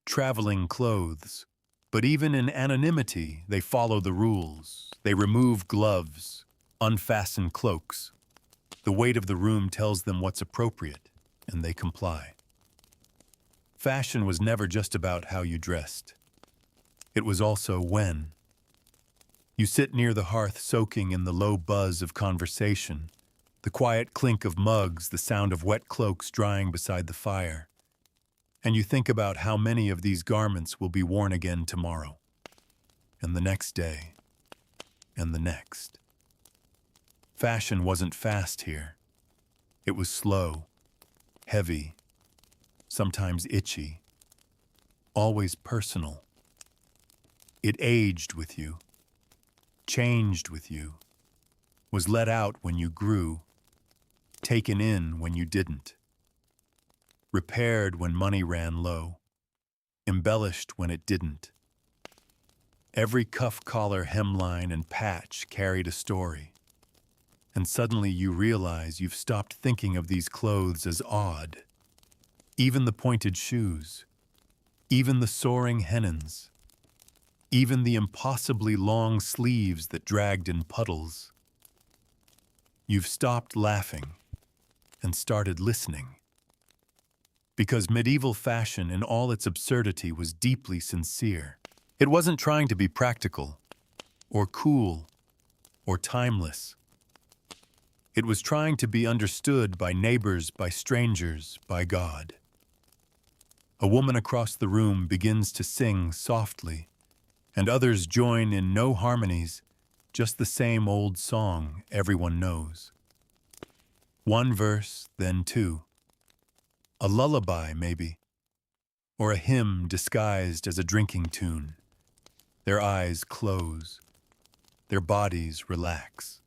Speaker 1: Traveling clothes. But even in anonymity, they follow the rules. They remove gloves, unfasten cloaks. The weight of the room tells them what's appropriate, and they comply. Fashion was never just about how you dressed. It was also when. You sit near the hearth soaking in the low buzz of conversation, the quiet clink of mugs, the sound of wet cloaks drying beside the fire. And you think about how many of these garments will be worn again tomorrow, and the next day, and the next. Fashion wasn't fast here. It was slow, heavy, sometimes itchy, always personal. It aged with you, changed with you, was let out when you grew, taken in when you didn't, repaired when money ran low, embellished when it didn't. Every cuff, collar, hemline, and patch carried a story. And suddenly you realize you've stopped thinking of these clothes as odd. Even the pointed shoes, even the soaring hennons, even the impossibly long sleeves that dragged in puddles. You've stopped laughing and started listening. Because medieval fashion in all its absurdity was deeply sincere. It wasn't trying to be practical, or cool, or timeless. It was trying to be understood by neighbors, by strangers, by God. A woman across the room begins to sing softly, and others join in no harmonies, just the same old song everyone knows. One verse, then two. A lullaby, maybe, or a hymn disguised as a drinking tune. Their eyes close, their bodies relax.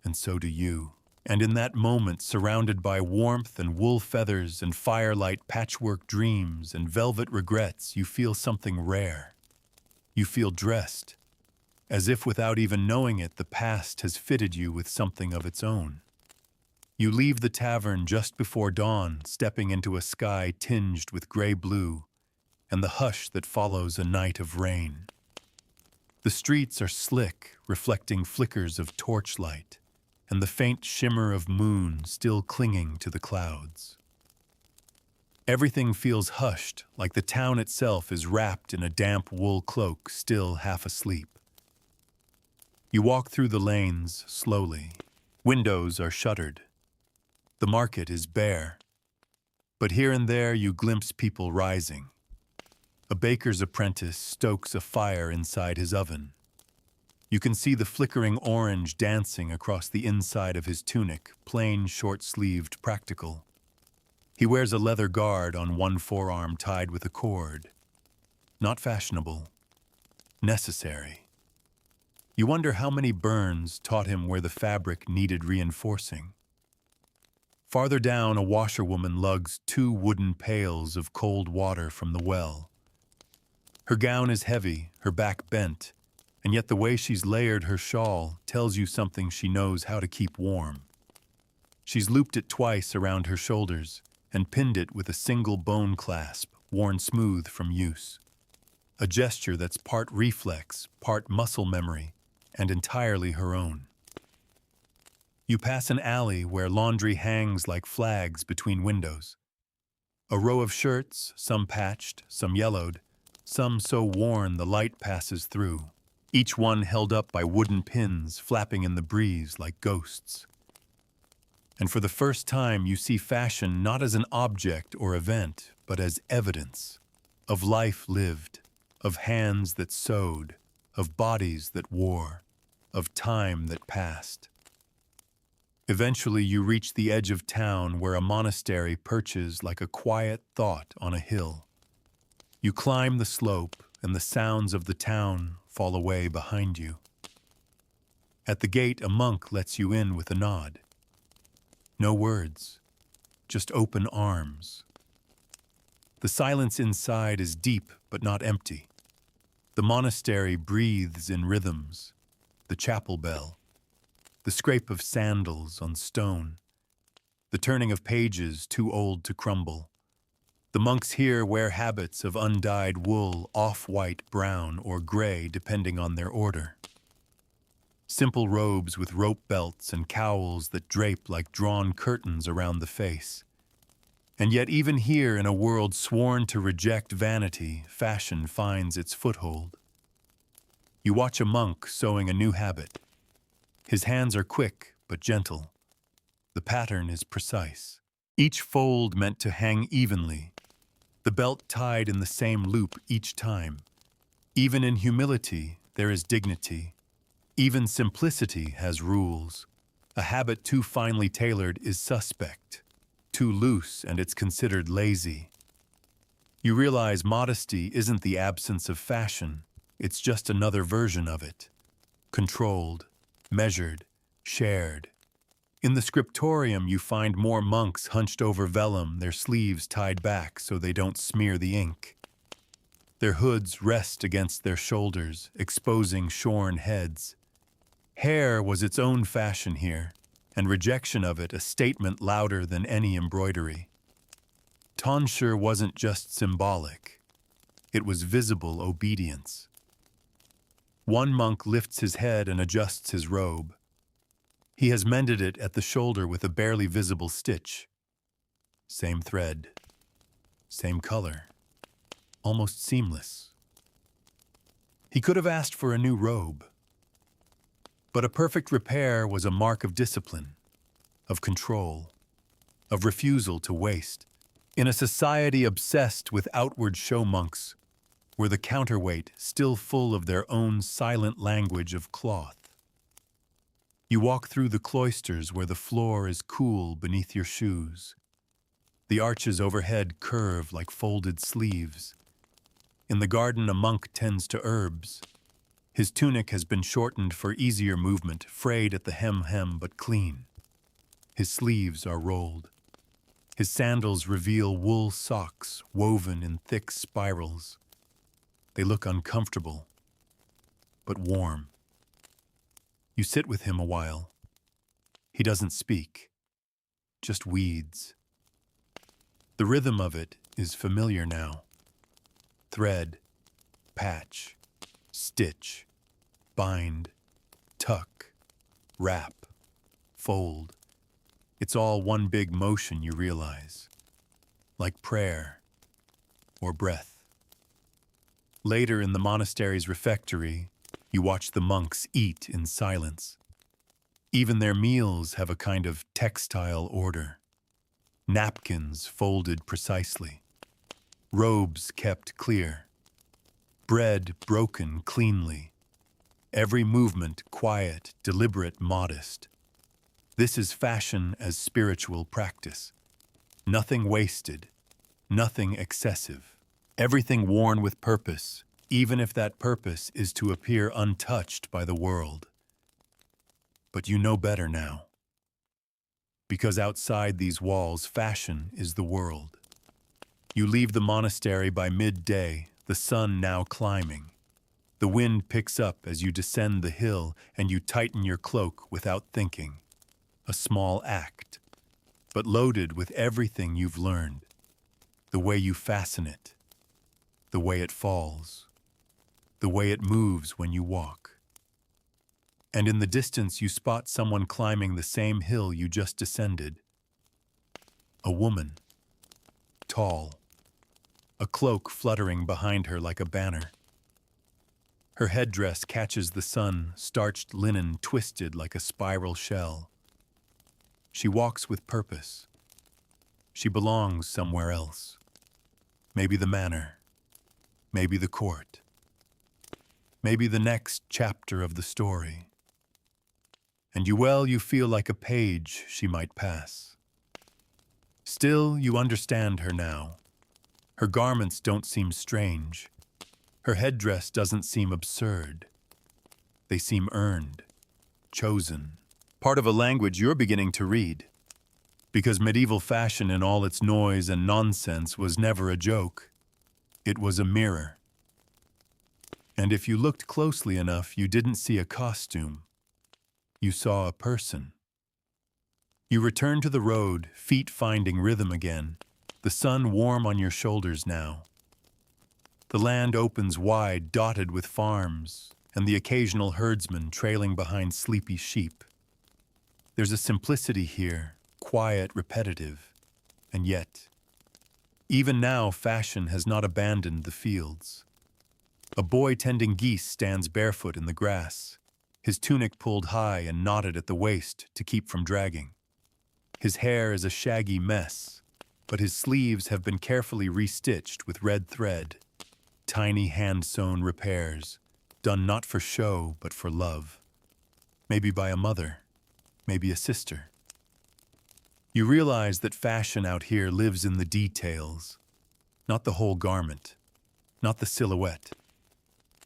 Speaker 1: And so do you. And in that moment, surrounded by warmth and wool feathers and firelight patchwork dreams and velvet regrets, you feel something rare. You feel dressed, as if without even knowing it, the past has fitted you with something of its own. You leave the tavern just before dawn, stepping into a sky tinged with gray-blue, and the hush that follows a night of rain. The streets are slick, reflecting flickers of torchlight, and the faint shimmer of moon still clinging to the clouds. Everything feels hushed, like the town itself is wrapped in a damp wool cloak, still half asleep. You walk through the lanes slowly. Windows are shuttered. The market is bare. But here and there you glimpse people rising. A baker's apprentice stokes a fire inside his oven. You can see the flickering orange dancing across the inside of his tunic, plain, short-sleeved, practical. He wears a leather guard on one forearm tied with a cord. Not fashionable, necessary. You wonder how many burns taught him where the fabric needed reinforcing. Farther down, a washerwoman lugs 2 wooden pails of cold water from the well. Her gown is heavy, her back bent, and yet the way she's layered her shawl tells you something she knows how to keep warm. She's looped it twice around her shoulders and pinned it with a single bone clasp worn smooth from use. A gesture that's part reflex, part muscle memory, and entirely her own. You pass an alley where laundry hangs like flags between windows. A row of shirts, some patched, some yellowed, some so worn the light passes through, each one held up by wooden pins flapping in the breeze like ghosts. And for the first time you see fashion not as an object or event, but as evidence of life lived, of hands that sewed, of bodies that wore, of time that passed. Eventually you reach the edge of town where a monastery perches like a quiet thought on a hill. You climb the slope and the sounds of the town fall away behind you. At the gate a monk lets you in with a nod. No words, just open arms. The silence inside is deep but not empty. The monastery breathes in rhythms, the chapel bell, the scrape of sandals on stone, the turning of pages too old to crumble. The monks here wear habits of undyed wool, off-white, brown, or gray depending on their order. Simple robes with rope belts and cowls that drape like drawn curtains around the face. And yet even here in a world sworn to reject vanity, fashion finds its foothold. You watch a monk sewing a new habit. His hands are quick but gentle. The pattern is precise. Each fold meant to hang evenly. The belt tied in the same loop each time. Even in humility, there is dignity. Even simplicity has rules. A habit too finely tailored is suspect. Too loose and it's considered lazy. You realize modesty isn't the absence of fashion. It's just another version of it. Controlled, measured, shared. In the scriptorium you find more monks hunched over vellum, their sleeves tied back so they don't smear the ink. Their hoods rest against their shoulders, exposing shorn heads. Hair was its own fashion here, and rejection of it a statement louder than any embroidery. Tonsure wasn't just symbolic. It was visible obedience. One monk lifts his head and adjusts his robe. He has mended it at the shoulder with a barely visible stitch. Same thread, same color, almost seamless. He could have asked for a new robe. But a perfect repair was a mark of discipline, of control, of refusal to waste. In a society obsessed with outward show monks, were the counterweight still full of their own silent language of cloth. You walk through the cloisters where the floor is cool beneath your shoes. The arches overhead curve like folded sleeves. In the garden a monk tends to herbs. His tunic has been shortened for easier movement, frayed at the hem but clean. His sleeves are rolled. His sandals reveal wool socks woven in thick spirals. They look uncomfortable, but warm. You sit with him a while. He doesn't speak, just weeds. The rhythm of it is familiar now. Thread, patch, stitch, bind, tuck, wrap, fold. It's all one big motion, you realize, like prayer or breath. Later in the monastery's refectory, you watch the monks eat in silence. Even their meals have a kind of textile order. Napkins folded precisely. Robes kept clear. Bread broken cleanly. Every movement quiet, deliberate, modest. This is fashion as spiritual practice. Nothing wasted, nothing excessive. Everything worn with purpose, even if that purpose is to appear untouched by the world. But you know better now. Because outside these walls, fashion is the world. You leave the monastery by midday, the sun now climbing. The wind picks up as you descend the hill and you tighten your cloak without thinking. A small act, but loaded with everything you've learned. The way you fasten it, the way it falls, the way it moves when you walk. And in the distance you spot someone climbing the same hill you just descended. A woman, tall, a cloak fluttering behind her like a banner. Her headdress catches the sun, starched linen twisted like a spiral shell. She walks with purpose. She belongs somewhere else. Maybe the manor, maybe the court, maybe the next chapter of the story. And you feel like a page she might pass. Still, you understand her now. Her garments don't seem strange. Her headdress doesn't seem absurd. They seem earned, chosen, part of a language you're beginning to read. Because medieval fashion in all its noise and nonsense was never a joke. It was a mirror. And if you looked closely enough, you didn't see a costume. You saw a person. You return to the road, feet finding rhythm again, the sun warm on your shoulders now. The land opens wide, dotted with farms, and the occasional herdsman trailing behind sleepy sheep. There's a simplicity here, quiet, repetitive, and yet, even now fashion has not abandoned the fields. A boy tending geese stands barefoot in the grass, his tunic pulled high and knotted at the waist to keep from dragging. His hair is a shaggy mess, but his sleeves have been carefully restitched with red thread. Tiny hand-sewn repairs, done not for show but for love. Maybe by a mother, maybe a sister. You realize that fashion out here lives in the details, not the whole garment, not the silhouette.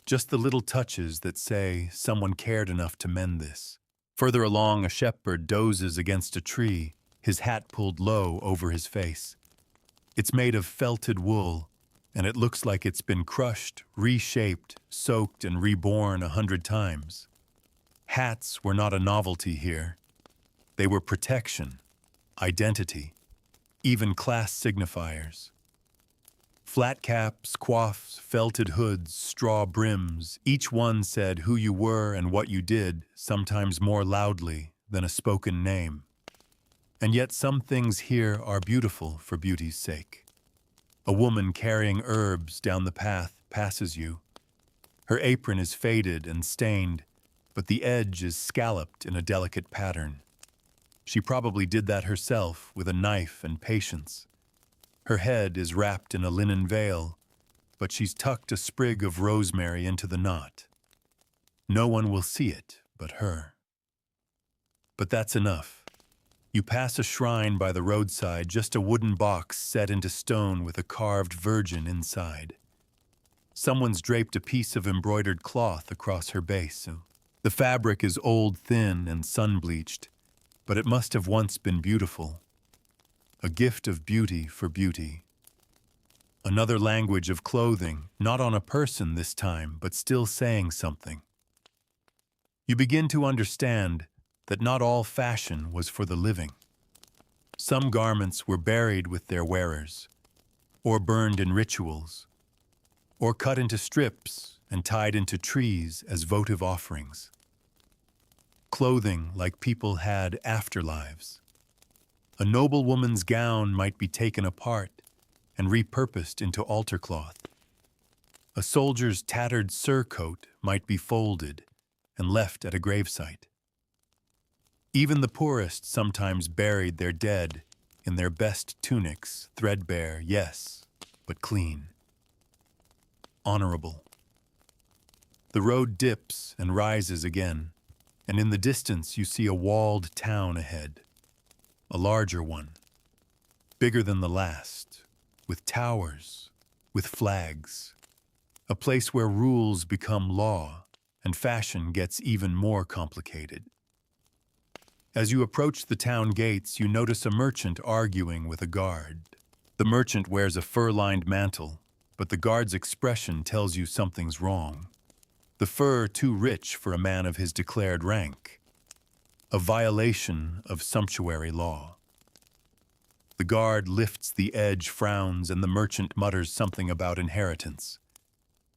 Speaker 1: Just the little touches that say someone cared enough to mend this. Further along, a shepherd dozes against a tree, his hat pulled low over his face. It's made of felted wool, and it looks like it's been crushed, reshaped, soaked, and reborn 100 times. Hats were not a novelty here. They were protection, identity, even class signifiers. Flat caps, coifs, felted hoods, straw brims, each one said who you were and what you did, sometimes more loudly than a spoken name. And yet some things here are beautiful for beauty's sake. A woman carrying herbs down the path passes you. Her apron is faded and stained, but the edge is scalloped in a delicate pattern. She probably did that herself with a knife and patience. Her head is wrapped in a linen veil, but she's tucked a sprig of rosemary into the knot. No one will see it but her. But that's enough. You pass a shrine by the roadside, just a wooden box set into stone with a carved virgin inside. Someone's draped a piece of embroidered cloth across her base. The fabric is old, thin, and sun-bleached, but it must have once been beautiful. A gift of beauty for beauty. Another language of clothing, not on a person this time, but still saying something. You begin to understand that not all fashion was for the living. Some garments were buried with their wearers, or burned in rituals, or cut into strips and tied into trees as votive offerings. Clothing like people had afterlives. A noble woman's gown might be taken apart and repurposed into altar cloth. A soldier's tattered surcoat might be folded and left at a gravesite. Even the poorest sometimes buried their dead in their best tunics, threadbare, yes, but clean. Honorable. The road dips and rises again, and in the distance you see a walled town ahead. A larger one, bigger than the last, with towers, with flags. A place where rules become law and fashion gets even more complicated. As you approach the town gates, you notice a merchant arguing with a guard. The merchant wears a fur-lined mantle, but the guard's expression tells you something's wrong. The fur too rich for a man of his declared rank. A violation of sumptuary law. The guard lifts the edge, frowns, and the merchant mutters something about inheritance.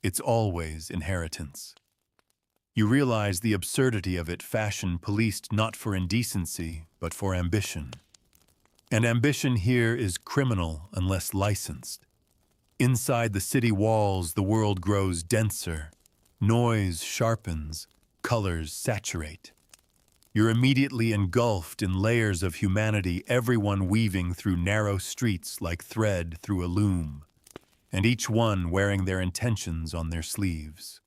Speaker 1: It's always inheritance. You realize the absurdity of it, fashion policed not for indecency, but for ambition. And ambition here is criminal unless licensed. Inside the city walls, the world grows denser. Noise sharpens, colors saturate. You're immediately engulfed in layers of humanity, everyone weaving through narrow streets like thread through a loom, and each one wearing their intentions on their sleeves.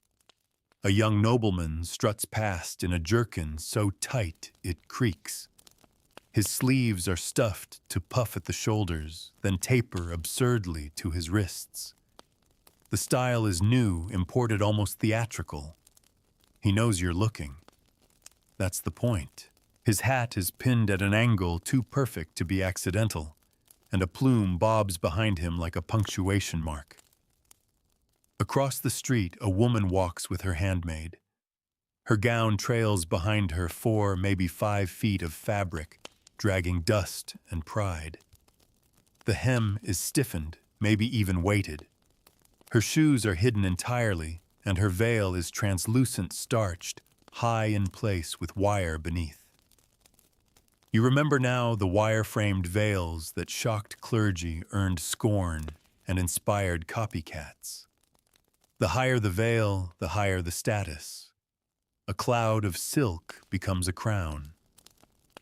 Speaker 1: A young nobleman struts past in a jerkin so tight it creaks. His sleeves are stuffed to puff at the shoulders, then taper absurdly to his wrists. The style is new, imported, almost theatrical. He knows you're looking. That's the point. His hat is pinned at an angle too perfect to be accidental, and a plume bobs behind him like a punctuation mark. Across the street, a woman walks with her handmaid. Her gown trails behind her 4, maybe 5 feet of fabric, dragging dust and pride. The hem is stiffened, maybe even weighted. Her shoes are hidden entirely, and her veil is translucent, starched, high in place with wire beneath. You remember now the wire-framed veils that shocked clergy, earned scorn, and inspired copycats. The higher the veil, the higher the status. A cloud of silk becomes a crown.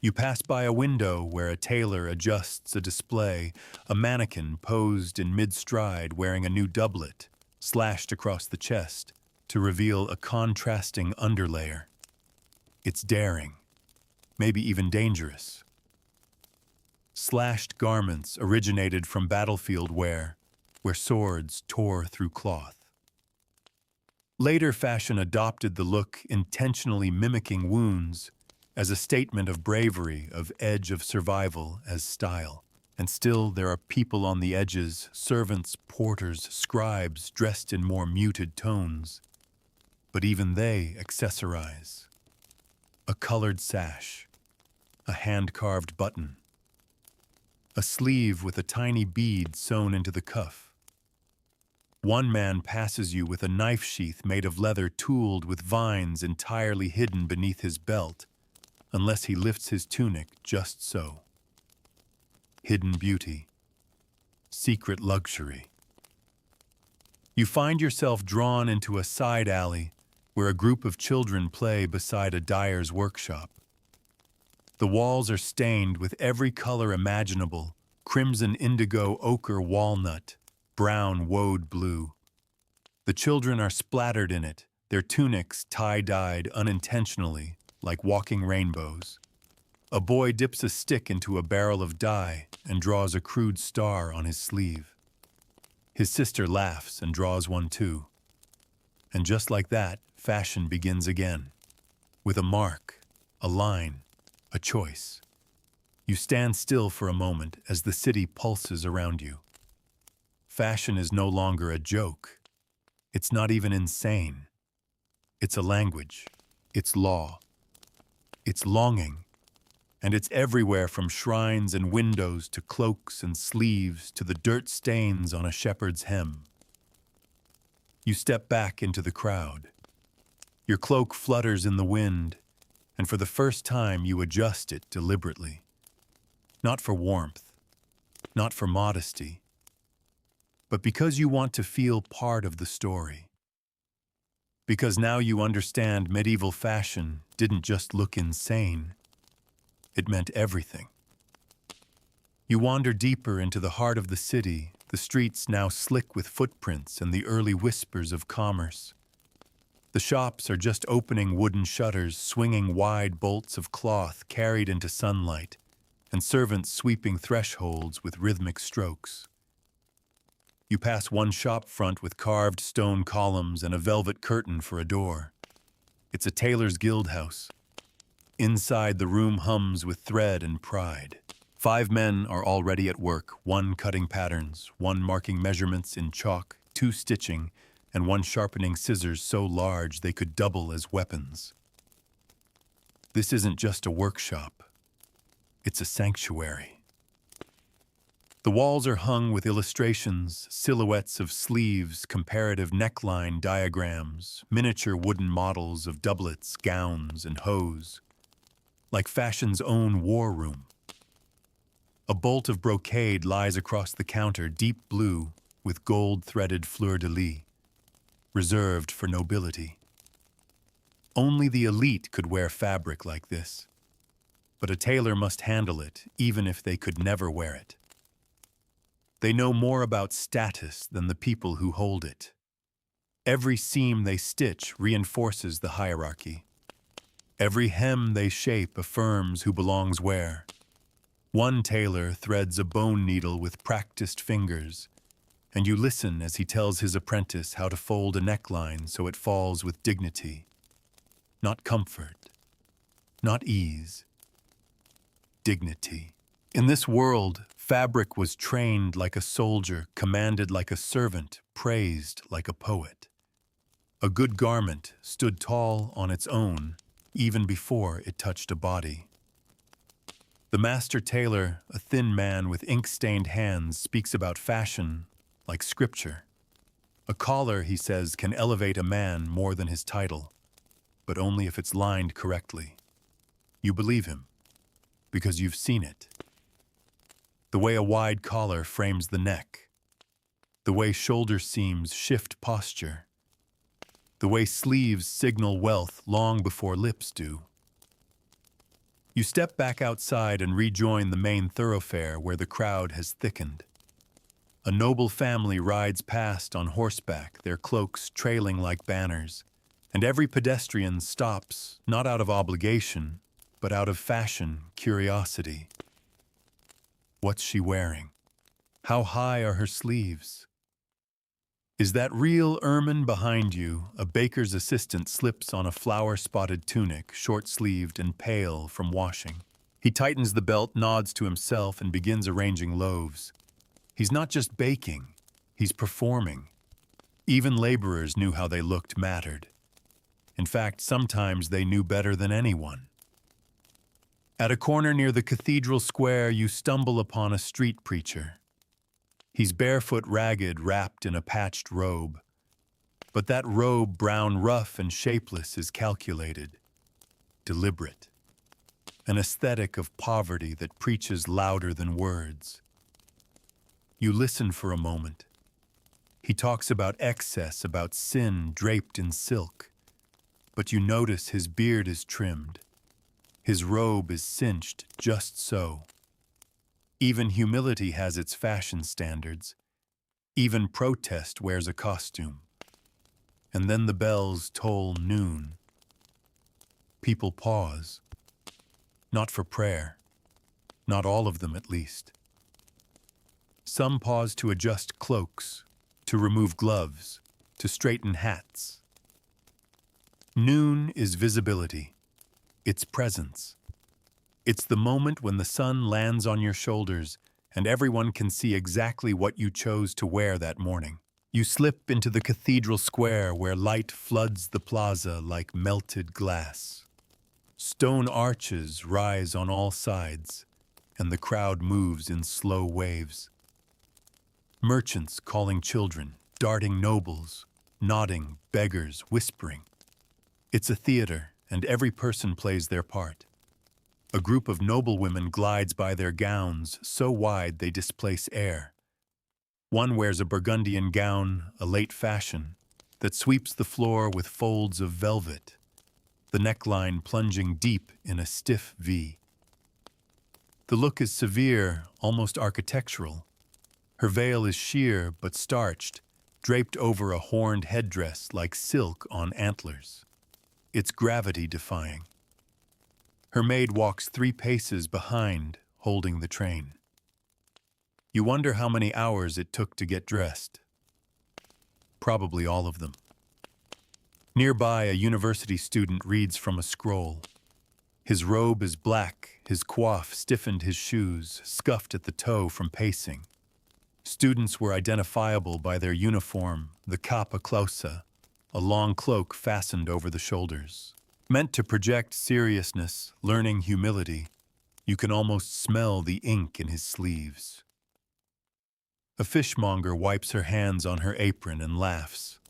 Speaker 1: You pass by a window where a tailor adjusts a display, a mannequin posed in mid-stride wearing a new doublet, slashed across the chest, to reveal a contrasting underlayer. It's daring, maybe even dangerous. Slashed garments originated from battlefield wear, where swords tore through cloth. Later fashion adopted the look, intentionally mimicking wounds, as a statement of bravery, of edge of survival as style. And still there are people on the edges, servants, porters, scribes, dressed in more muted tones. But even they accessorize. A colored sash, a hand-carved button, a sleeve with a tiny bead sewn into the cuff. One man passes you with a knife sheath made of leather tooled with vines entirely hidden beneath his belt, unless he lifts his tunic just so. Hidden beauty, secret luxury. You find yourself drawn into a side alley where a group of children play beside a dyer's workshop. The walls are stained with every color imaginable: crimson, indigo, ochre, walnut, brown, woad blue. The children are splattered in it, their tunics tie-dyed unintentionally, like walking rainbows. A boy dips a stick into a barrel of dye and draws a crude star on his sleeve. His sister laughs and draws one too. And just like that, fashion begins again. With a mark, a line, a choice. You stand still for a moment as the city pulses around you. Fashion is no longer a joke. It's not even insane. It's a language. It's law. It's longing. And it's everywhere, from shrines and windows to cloaks and sleeves to the dirt stains on a shepherd's hem. You step back into the crowd. Your cloak flutters in the wind, and for the first time you adjust it deliberately. Not for warmth, not for modesty, but because you want to feel part of the story. Because now you understand medieval fashion didn't just look insane, it meant everything. You wander deeper into the heart of the city, the streets now slick with footprints and the early whispers of commerce. The shops are just opening wooden shutters, swinging wide bolts of cloth carried into sunlight, and servants sweeping thresholds with rhythmic strokes. You pass one shop front with carved stone columns and a velvet curtain for a door. It's a tailor's guild house. Inside, the room hums with thread and pride. 5 men are already at work, one cutting patterns, one marking measurements in chalk, two stitching, and one sharpening scissors so large they could double as weapons. This isn't just a workshop. It's a sanctuary. The walls are hung with illustrations, silhouettes of sleeves, comparative neckline diagrams, miniature wooden models of doublets, gowns, and hose, like fashion's own war room. A bolt of brocade lies across the counter, deep blue with gold-threaded fleur-de-lis, reserved for nobility. Only the elite could wear fabric like this, but a tailor must handle it, even if they could never wear it. They know more about status than the people who hold it. Every seam they stitch reinforces the hierarchy. Every hem they shape affirms who belongs where. One tailor threads a bone needle with practiced fingers, and you listen as he tells his apprentice how to fold a neckline so it falls with dignity. Not comfort, not ease, dignity. In this world, fabric was trained like a soldier, commanded like a servant, praised like a poet. A good garment stood tall on its own, even before it touched a body. The master tailor, a thin man with ink-stained hands, speaks about fashion like scripture. A collar, he says, can elevate a man more than his title, but only if it's lined correctly. You believe him, because you've seen it. The way a wide collar frames the neck, the way shoulder seams shift posture, the way sleeves signal wealth long before lips do. You step back outside and rejoin the main thoroughfare where the crowd has thickened. A noble family rides past on horseback, their cloaks trailing like banners, and every pedestrian stops, not out of obligation, but out of fashion, curiosity. What's she wearing? How high are her sleeves? Is that real ermine behind you? A baker's assistant slips on a flower-spotted tunic, short-sleeved and pale from washing. He tightens the belt, nods to himself, and begins arranging loaves. He's not just baking, he's performing. Even laborers knew how they looked mattered. In fact, sometimes they knew better than anyone. At a corner near the cathedral square, you stumble upon a street preacher. He's barefoot, ragged, wrapped in a patched robe. But that robe, brown, rough, and shapeless, is calculated, deliberate. An aesthetic of poverty that preaches louder than words. You listen for a moment. He talks about excess, about sin draped in silk. But you notice his beard is trimmed. His robe is cinched just so. Even humility has its fashion standards. Even protest wears a costume. And then the bells toll noon. People pause. Not for prayer. Not all of them, at least. Some pause to adjust cloaks, to remove gloves, to straighten hats. Noon is visibility. It's presence. It's the moment when the sun lands on your shoulders and everyone can see exactly what you chose to wear that morning. You slip into the cathedral square where light floods the plaza like melted glass. Stone arches rise on all sides, and the crowd moves in slow waves. Merchants calling children, darting nobles, nodding beggars, whispering. It's a theater, and every person plays their part. A group of noblewomen glides by their gowns so wide they displace air. One wears a Burgundian gown, a late fashion, that sweeps the floor with folds of velvet, the neckline plunging deep in a stiff V. The look is severe, almost architectural. Her veil is sheer but starched, draped over a horned headdress like silk on antlers. It's gravity-defying. Her maid walks 3 paces behind, holding the train. You wonder how many hours it took to get dressed. Probably all of them. Nearby, a university student reads from a scroll. His robe is black, his coif stiffened his shoes, scuffed at the toe from pacing. Students were identifiable by their uniform, the capa clausa, a long cloak fastened over the shoulders. Meant to project seriousness, learning humility, you can almost smell the ink in his sleeves. A fishmonger wipes her hands on her apron and laughs.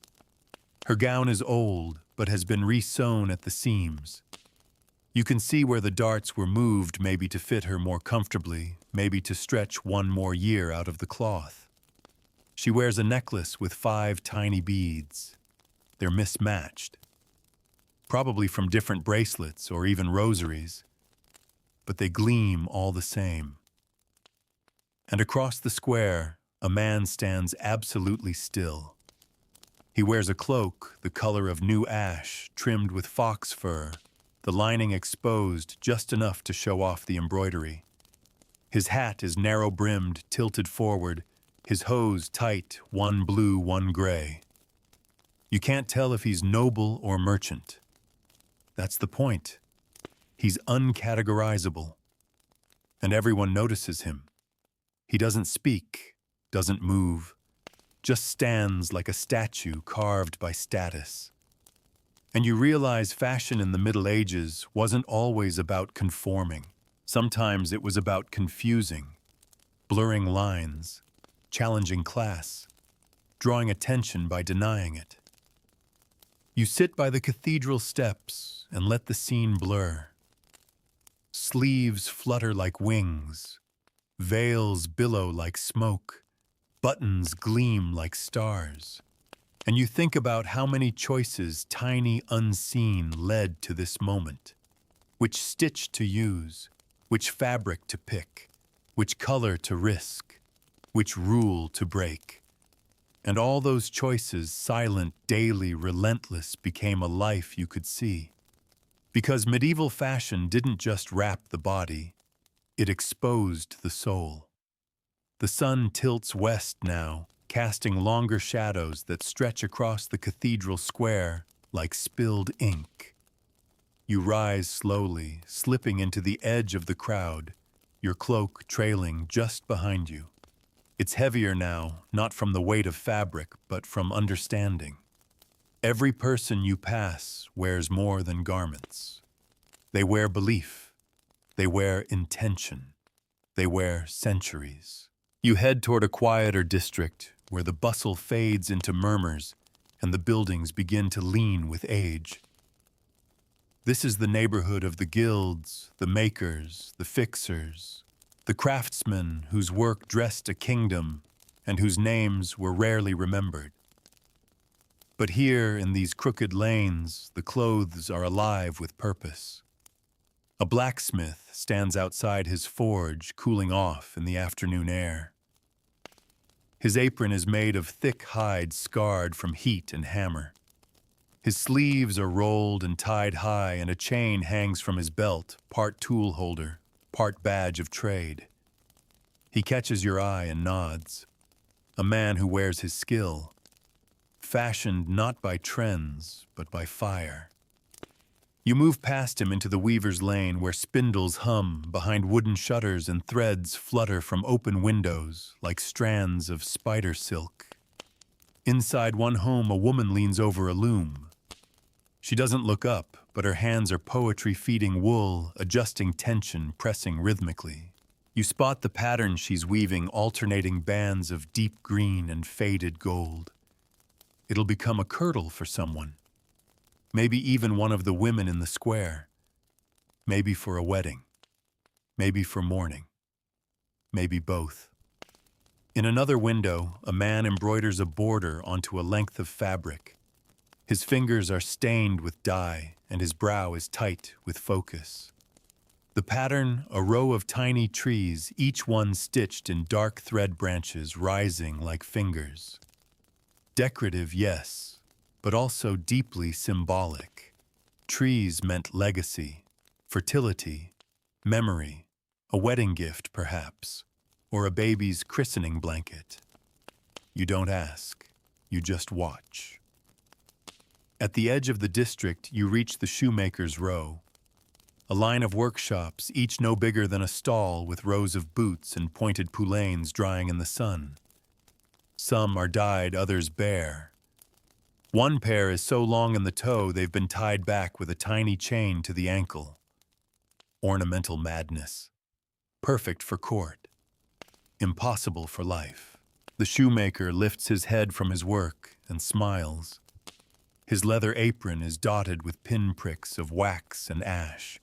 Speaker 1: Her gown is old, but has been re-sewn at the seams. You can see where the darts were moved, maybe to fit her more comfortably, maybe to stretch one more year out of the cloth. She wears a necklace with 5 tiny beads. They're mismatched. Probably from different bracelets or even rosaries, but they gleam all the same. And across the square, a man stands absolutely still. He wears a cloak the color of new ash, trimmed with fox fur, the lining exposed just enough to show off the embroidery. His hat is narrow-brimmed, tilted forward, his hose tight, one blue, one gray. You can't tell if he's noble or merchant. That's the point. He's uncategorizable. And everyone notices him. He doesn't speak, doesn't move, just stands like a statue carved by status. And you realize fashion in the Middle Ages wasn't always about conforming. Sometimes it was about confusing, blurring lines, challenging class, drawing attention by denying it. You sit by the cathedral steps and let the scene blur. Sleeves flutter like wings, veils billow like smoke, buttons gleam like stars. And you think about how many choices, tiny, unseen, led to this moment. Which stitch to use, which fabric to pick, which color to risk, which rule to break. And all those choices, silent, daily, relentless, became a life you could see. Because medieval fashion didn't just wrap the body, it exposed the soul. The sun tilts west now, casting longer shadows that stretch across the cathedral square like spilled ink. You rise slowly, slipping into the edge of the crowd, your cloak trailing just behind you. It's heavier now, not from the weight of fabric, but from understanding. Every person you pass wears more than garments. They wear belief. They wear intention. They wear centuries. You head toward a quieter district where the bustle fades into murmurs and the buildings begin to lean with age. This is the neighborhood of the guilds, the makers, the fixers, the craftsmen whose work dressed a kingdom and whose names were rarely remembered. But here, in these crooked lanes, the clothes are alive with purpose. A blacksmith stands outside his forge, cooling off in the afternoon air. His apron is made of thick hide scarred from heat and hammer. His sleeves are rolled and tied high, and a chain hangs from his belt, part tool holder, part badge of trade. He catches your eye and nods. A man who wears his skill, fashioned not by trends, but by fire. You move past him into the weaver's lane where spindles hum behind wooden shutters and threads flutter from open windows like strands of spider silk. Inside one home, a woman leans over a loom. She doesn't look up, but her hands are poetry feeding wool, adjusting tension, pressing rhythmically. You spot the pattern she's weaving, alternating bands of deep green and faded gold. It'll become a kirtle for someone. Maybe even one of the women in the square. Maybe for a wedding. Maybe for mourning. Maybe both. In another window, a man embroiders a border onto a length of fabric. His fingers are stained with dye, and his brow is tight with focus. The pattern, a row of tiny trees, each one stitched in dark thread branches rising like fingers. Decorative, yes, but also deeply symbolic. Trees meant legacy, fertility, memory, a wedding gift perhaps, or a baby's christening blanket. You don't ask, you just watch. At the edge of the district, you reach the shoemaker's row. A line of workshops, each no bigger than a stall with rows of boots and pointed poulains drying in the sun. Some are dyed, others bare. One pair is so long in the toe they've been tied back with a tiny chain to the ankle. Ornamental madness. Perfect for court. Impossible for life. The shoemaker lifts his head from his work and smiles. His leather apron is dotted with pinpricks of wax and ash.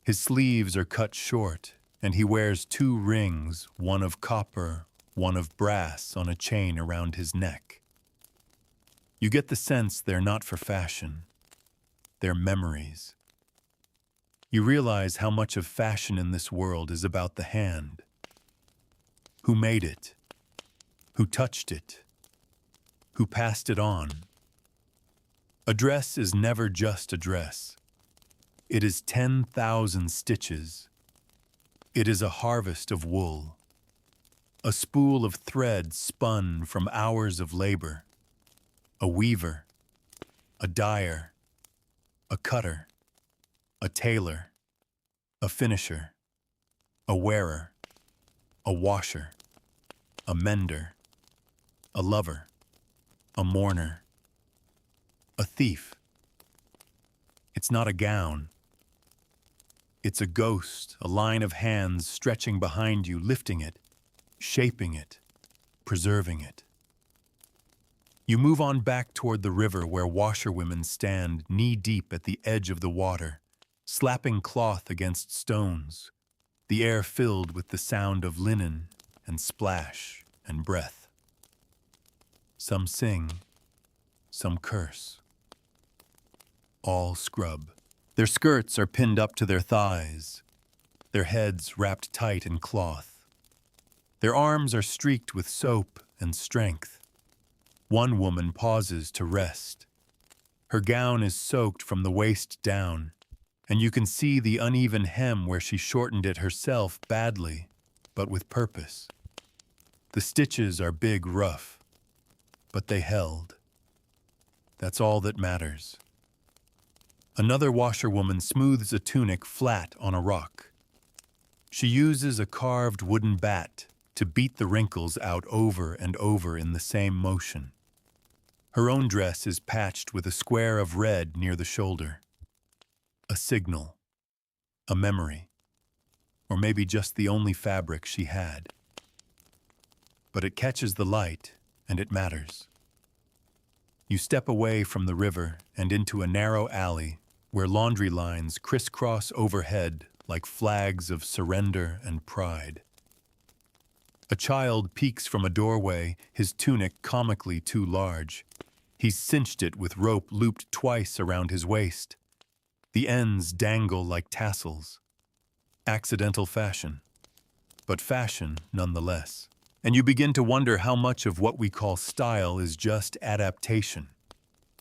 Speaker 1: His sleeves are cut short, and he wears 2 rings, one of copper, one of brass, on a chain around his neck. You get the sense they're not for fashion. They're memories. You realize how much of fashion in this world is about the hand. Who made it? Who touched it? Who passed it on? A dress is never just a dress. It is 10,000 stitches. It is a harvest of wool. A spool of thread spun from hours of labor. A weaver, a dyer, a cutter, a tailor, a finisher, a wearer, a washer, a mender, a lover, a mourner, a thief. It's not a gown. It's a ghost, a line of hands stretching behind you, lifting it, shaping it, preserving it. You move on back toward the river where washerwomen stand knee-deep at the edge of the water, slapping cloth against stones, the air filled with the sound of linen and splash and breath. Some sing, some curse. All scrub. Their skirts are pinned up to their thighs, their heads wrapped tight in cloth. Their arms are streaked with soap and strength. One woman pauses to rest. Her gown is soaked from the waist down, and you can see the uneven hem where she shortened it herself badly, but with purpose. The stitches are big rough, but they held. That's all that matters. Another washerwoman smooths a tunic flat on a rock. She uses a carved wooden bat to beat the wrinkles out over and over in the same motion. Her own dress is patched with a square of red near the shoulder. A signal, a memory, or maybe just the only fabric she had. But it catches the light, and it matters. You step away from the river and into a narrow alley where laundry lines crisscross overhead like flags of surrender and pride. A child peeks from a doorway, his tunic comically too large. He's cinched it with rope looped twice around his waist. The ends dangle like tassels. Accidental fashion, but fashion nonetheless. And you begin to wonder how much of what we call style is just adaptation.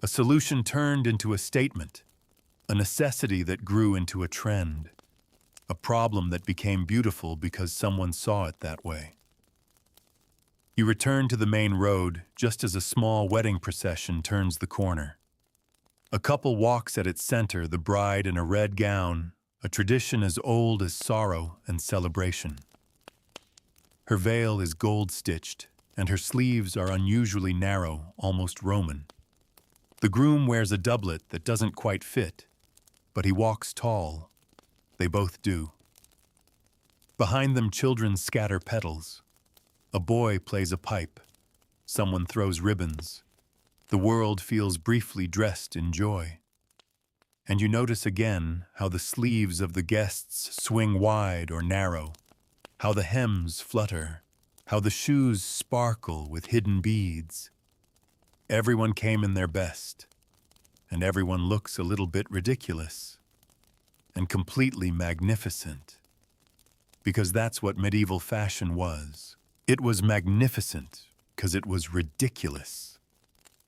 Speaker 1: A solution turned into a statement, a necessity that grew into a trend, a problem that became beautiful because someone saw it that way. You return to the main road just as a small wedding procession turns the corner. A couple walks at its center, the bride in a red gown, a tradition as old as sorrow and celebration. Her veil is gold-stitched, and her sleeves are unusually narrow, almost Roman. The groom wears a doublet that doesn't quite fit, but he walks tall. They both do. Behind them, children scatter petals. A boy plays a pipe. Someone throws ribbons. The world feels briefly dressed in joy. And you notice again how the sleeves of the guests swing wide or narrow, how the hems flutter, how the shoes sparkle with hidden beads. Everyone came in their best, and everyone looks a little bit ridiculous and completely magnificent, because that's what medieval fashion was. It was magnificent because it was ridiculous.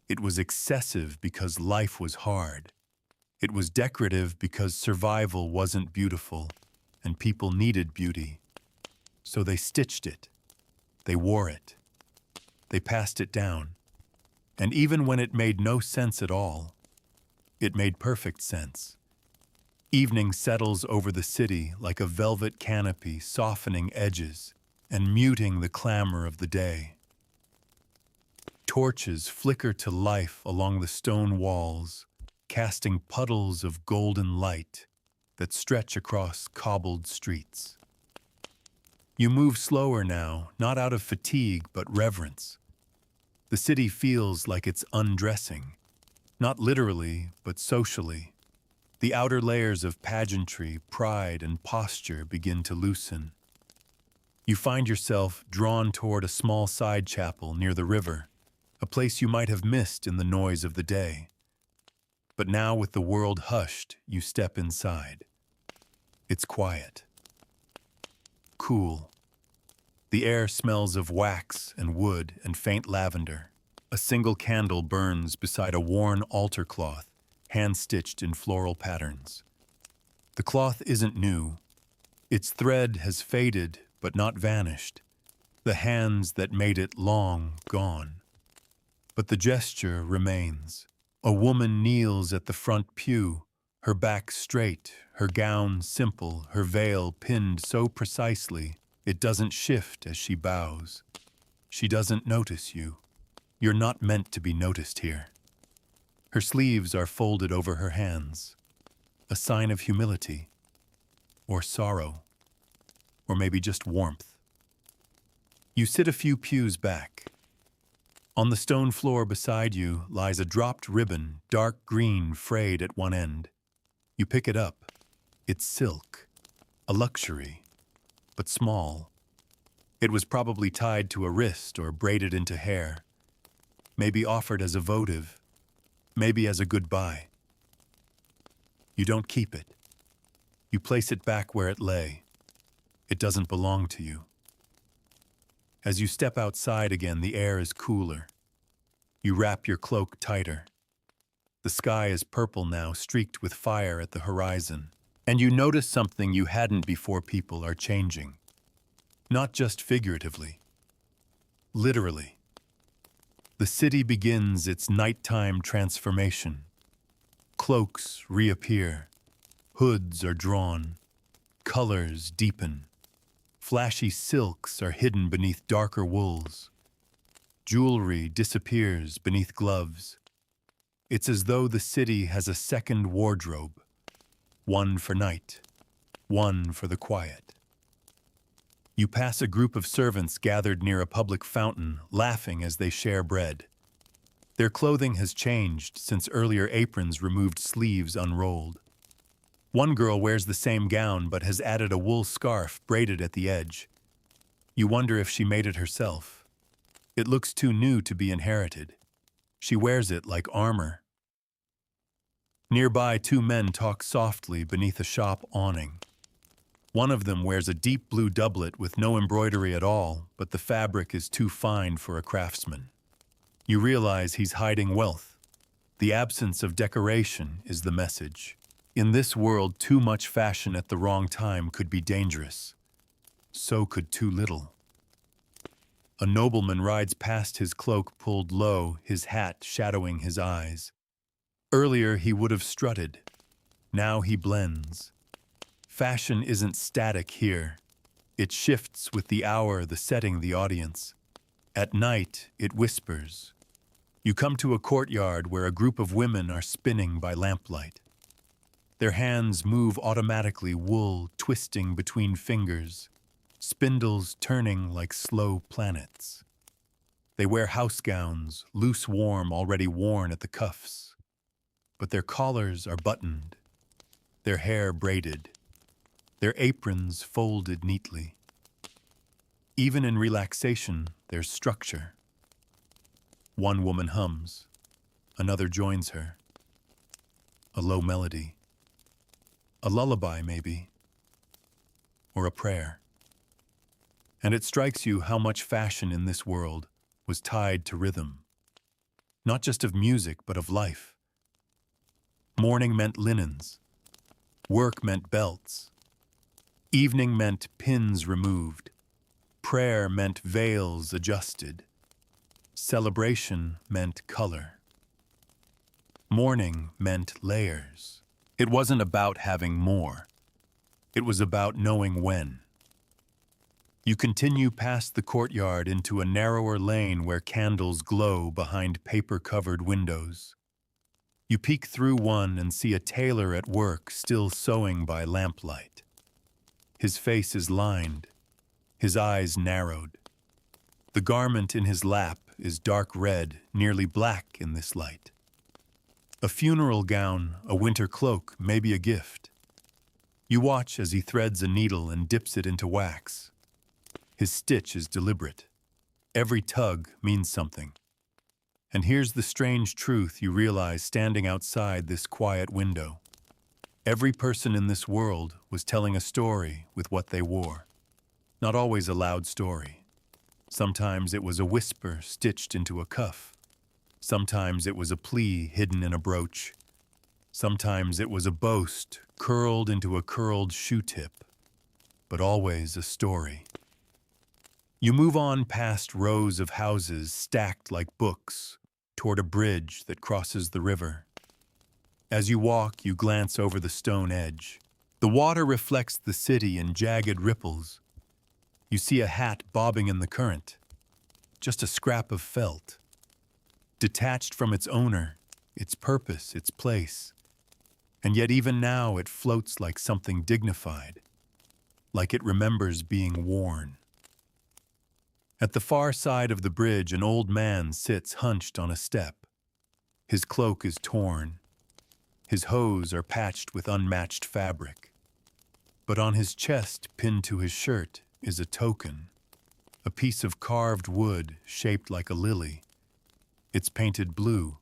Speaker 1: It was excessive because life was hard. It was decorative because survival wasn't beautiful and people needed beauty. So they stitched it. They wore it. They passed it down. And even when it made no sense at all, it made perfect sense. Evening settles over the city like a velvet canopy, softening edges and muting the clamor of the day. Torches flicker to life along the stone walls, casting puddles of golden light that stretch across cobbled streets. You move slower now, not out of fatigue but reverence. The city feels like it's undressing, not literally but socially. The outer layers of pageantry, pride, and posture begin to loosen. You find yourself drawn toward a small side chapel near the river, a place you might have missed in the noise of the day. But now, with the world hushed, you step inside. It's quiet. Cool. The air smells of wax and wood and faint lavender. A single candle burns beside a worn altar cloth, hand-stitched in floral patterns. The cloth isn't new. Its thread has faded, but not vanished. The hands that made it long gone. But the gesture remains. A woman kneels at the front pew, her back straight, her gown simple, her veil pinned so precisely it doesn't shift as she bows. She doesn't notice you. You're not meant to be noticed here. Her sleeves are folded over her hands, a sign of humility, or sorrow, or maybe just warmth. You sit a few pews back. On the stone floor beside you lies a dropped ribbon, dark green, frayed at one end. You pick it up. It's silk, a luxury, but small. It was probably tied to a wrist or braided into hair, maybe offered as a votive, maybe as a goodbye. You don't keep it. You place it back where it lay. It doesn't belong to you. As you step outside again, the air is cooler. You wrap your cloak tighter. The sky is purple now, streaked with fire at the horizon. And you notice something you hadn't before. People are changing. Not just figuratively. Literally. The city begins its nighttime transformation. Cloaks reappear. Hoods are drawn. Colors deepen. Flashy silks are hidden beneath darker wools. Jewelry disappears beneath gloves. It's as though the city has a second wardrobe. One for night. One for the quiet. You pass a group of servants gathered near a public fountain, laughing as they share bread. Their clothing has changed since earlier aprons removed sleeves unrolled. One girl wears the same gown but has added a wool scarf braided at the edge. You wonder if she made it herself. It looks too new to be inherited. She wears it like armor. Nearby, two men talk softly beneath a shop awning. One of them wears a deep blue doublet with no embroidery at all, but the fabric is too fine for a craftsman. You realize he's hiding wealth. The absence of decoration is the message. In this world, too much fashion at the wrong time could be dangerous. So could too little. A nobleman rides past, his cloak pulled low, his hat shadowing his eyes. Earlier he would have strutted. Now he blends. Fashion isn't static here. It shifts with the hour, the setting, the audience. At night, it whispers. You come to a courtyard where a group of women are spinning by lamplight. Their hands move automatically, wool twisting between fingers, spindles turning like slow planets. They wear house gowns, loose warm, already worn at the cuffs. But their collars are buttoned, their hair braided, their aprons folded neatly. Even in relaxation, there's structure. One woman hums, another joins her. A low melody. A lullaby, maybe. Or a prayer. And it strikes you how much fashion in this world was tied to rhythm. Not just of music, but of life. Morning meant linens. Work meant belts. Evening meant pins removed. Prayer meant veils adjusted. Celebration meant color. Mourning meant layers. It wasn't about having more. It was about knowing when. You continue past the courtyard into a narrower lane where candles glow behind paper-covered windows. You peek through one and see a tailor at work still sewing by lamplight. His face is lined, his eyes narrowed. The garment in his lap is dark red, nearly black in this light. A funeral gown, a winter cloak, maybe a gift. You watch as he threads a needle and dips it into wax. His stitch is deliberate. Every tug means something. And here's the strange truth you realize standing outside this quiet window. Every person in this world was telling a story with what they wore. Not always a loud story. Sometimes it was a whisper stitched into a cuff. Sometimes it was a plea hidden in a brooch. Sometimes it was a boast curled into a curled shoe tip. But always a story. You move on past rows of houses stacked like books toward a bridge that crosses the river. As you walk, you glance over the stone edge. The water reflects the city in jagged ripples. You see a hat bobbing in the current, just a scrap of felt, detached from its owner, its purpose, its place. And yet even now it floats like something dignified, like it remembers being worn. At the far side of the bridge, an old man sits hunched on a step. His cloak is torn. His hose are patched with unmatched fabric. But on his chest, pinned to his shirt, is a token, a piece of carved wood shaped like a lily. It's painted blue.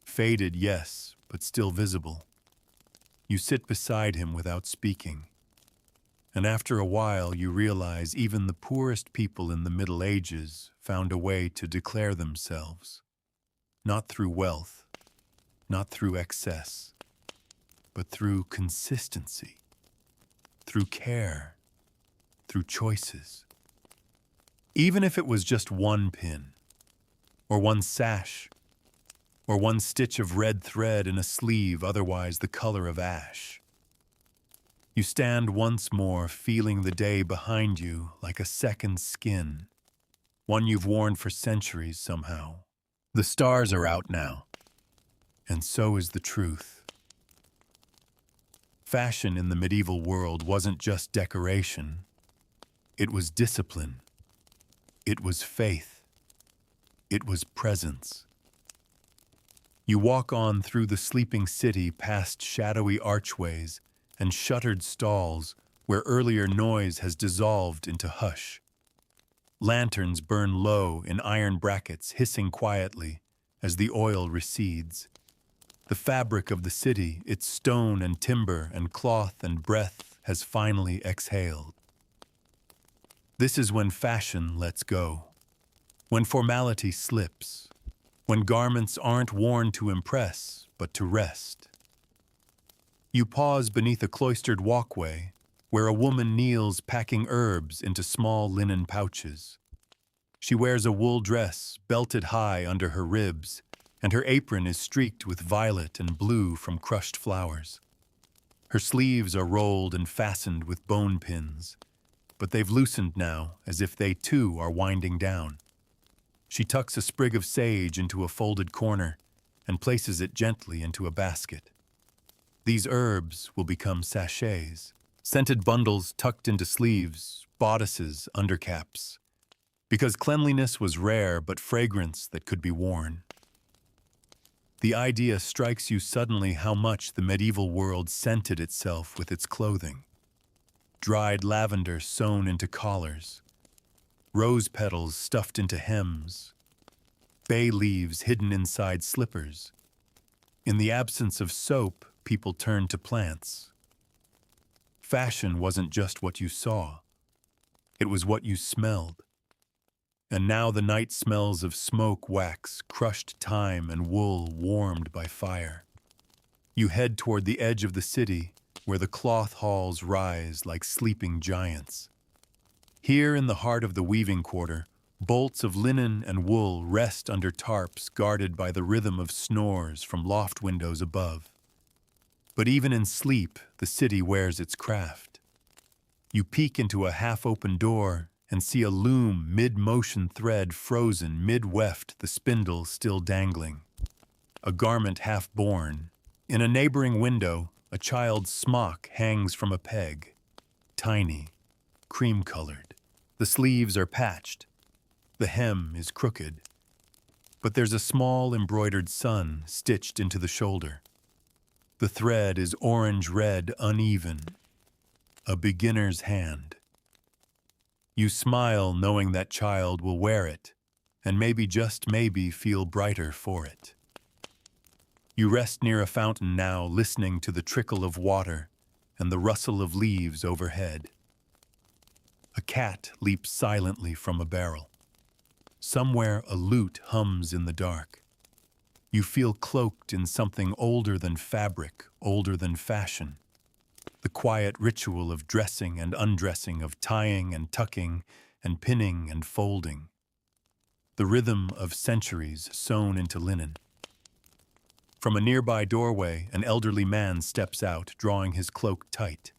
Speaker 1: Faded, yes, but still visible. You sit beside him without speaking. And after a while, you realize even the poorest people in the Middle Ages found a way to declare themselves. Not through wealth, not through excess, but through consistency, through care, through choices. Even if it was just one pin, or one sash, or one stitch of red thread in a sleeve otherwise the color of ash. You stand once more, feeling the day behind you like a second skin, one you've worn for centuries somehow. The stars are out now, and so is the truth. Fashion in the medieval world wasn't just decoration. It was discipline. It was faith. It was presence. You walk on through the sleeping city past shadowy archways and shuttered stalls where earlier noise has dissolved into hush. Lanterns burn low in iron brackets, hissing quietly as the oil recedes. The fabric of the city, its stone and timber and cloth and breath, has finally exhaled. This is when fashion lets go, when formality slips, when garments aren't worn to impress, but to rest. You pause beneath a cloistered walkway where a woman kneels packing herbs into small linen pouches. She wears a wool dress belted high under her ribs, and her apron is streaked with violet and blue from crushed flowers. Her sleeves are rolled and fastened with bone pins, but they've loosened now as if they too are winding down. She tucks a sprig of sage into a folded corner and places it gently into a basket. These herbs will become sachets, scented bundles tucked into sleeves, bodices, undercaps, because cleanliness was rare but fragrance that could be worn. The idea strikes you suddenly how much the medieval world scented itself with its clothing. Dried lavender sewn into collars, rose petals stuffed into hems, bay leaves hidden inside slippers. In the absence of soap, people turned to plants. Fashion wasn't just what you saw. It was what you smelled. And now the night smells of smoke, wax, crushed thyme, and wool warmed by fire. You head toward the edge of the city, where the cloth halls rise like sleeping giants. Here in the heart of the weaving quarter, bolts of linen and wool rest under tarps guarded by the rhythm of snores from loft windows above. But even in sleep, the city wears its craft. You peek into a half-open door and see a loom mid-motion thread frozen mid-weft, the spindle still dangling. A garment half-born. In a neighboring window, a child's smock hangs from a peg. Tiny, cream-colored. The sleeves are patched. The hem is crooked. But there's a small embroidered sun stitched into the shoulder. The thread is orange-red, uneven. A beginner's hand. You smile knowing that child will wear it, and maybe, just maybe, feel brighter for it. You rest near a fountain now, listening to the trickle of water and the rustle of leaves overhead. A cat leaps silently from a barrel. Somewhere a lute hums in the dark. You feel cloaked in something older than fabric, older than fashion. The quiet ritual of dressing and undressing, of tying and tucking and pinning and folding. The rhythm of centuries sewn into linen. From a nearby doorway, an elderly man steps out, drawing his cloak tight.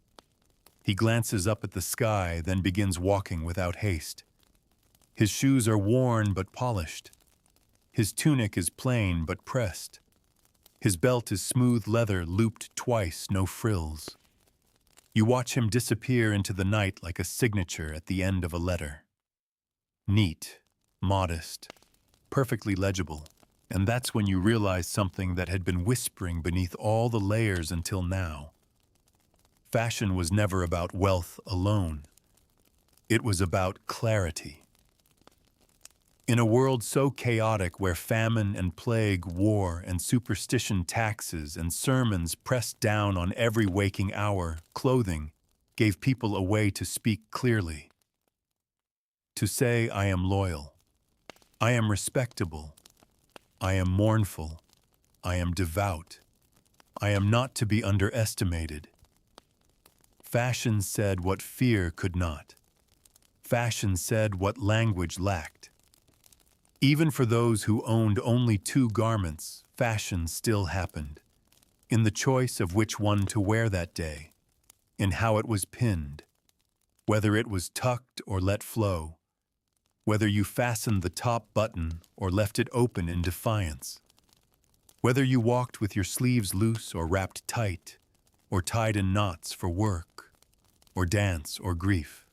Speaker 1: He glances up at the sky, then begins walking without haste. His shoes are worn but polished. His tunic is plain but pressed. His belt is smooth leather, looped twice, no frills. You watch him disappear into the night like a signature at the end of a letter. Neat, modest, perfectly legible. And that's when you realize something that had been whispering beneath all the layers until now. Fashion was never about wealth alone. It was about clarity. In a world so chaotic where famine and plague, war and superstition, taxes and sermons pressed down on every waking hour, clothing gave people a way to speak clearly. To say, I am loyal, I am respectable, I am mournful, I am devout, I am not to be underestimated. Fashion said what fear could not. Fashion said what language lacked. Even for those who owned only 2 garments, fashion still happened. In the choice of which one to wear that day, in how it was pinned, whether it was tucked or let flow, whether you fastened the top button or left it open in defiance, whether you walked with your sleeves loose or wrapped tight, or tied in knots for work, or dance or grief.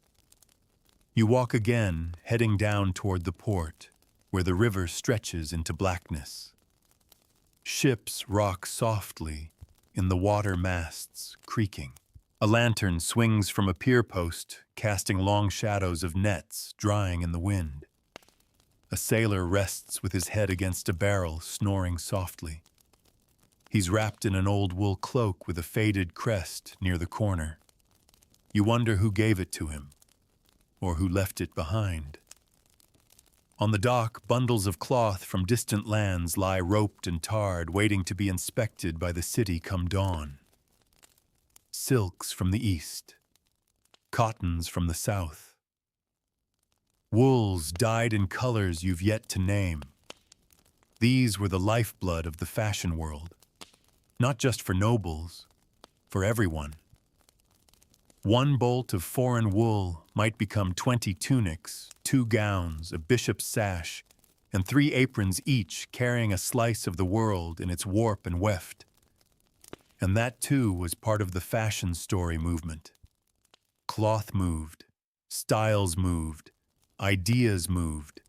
Speaker 1: You walk again, heading down toward the port, where the river stretches into blackness. Ships rock softly in the water, masts creaking. A lantern swings from a pier post, casting long shadows of nets drying in the wind. A sailor rests with his head against a barrel, snoring softly. He's wrapped in an old wool cloak with a faded crest near the corner. You wonder who gave it to him, or who left it behind. On the dock, bundles of cloth from distant lands lie roped and tarred, waiting to be inspected by the city come dawn. Silks from the east, cottons from the south, wools dyed in colors you've yet to name. These were the lifeblood of the fashion world, not just for nobles, for everyone. One bolt of foreign wool might become 20 tunics, 2 gowns, a bishop's sash, and 3 aprons each carrying a slice of the world in its warp and weft. And that too was part of the fashion story movement. Cloth moved, styles moved, ideas moved.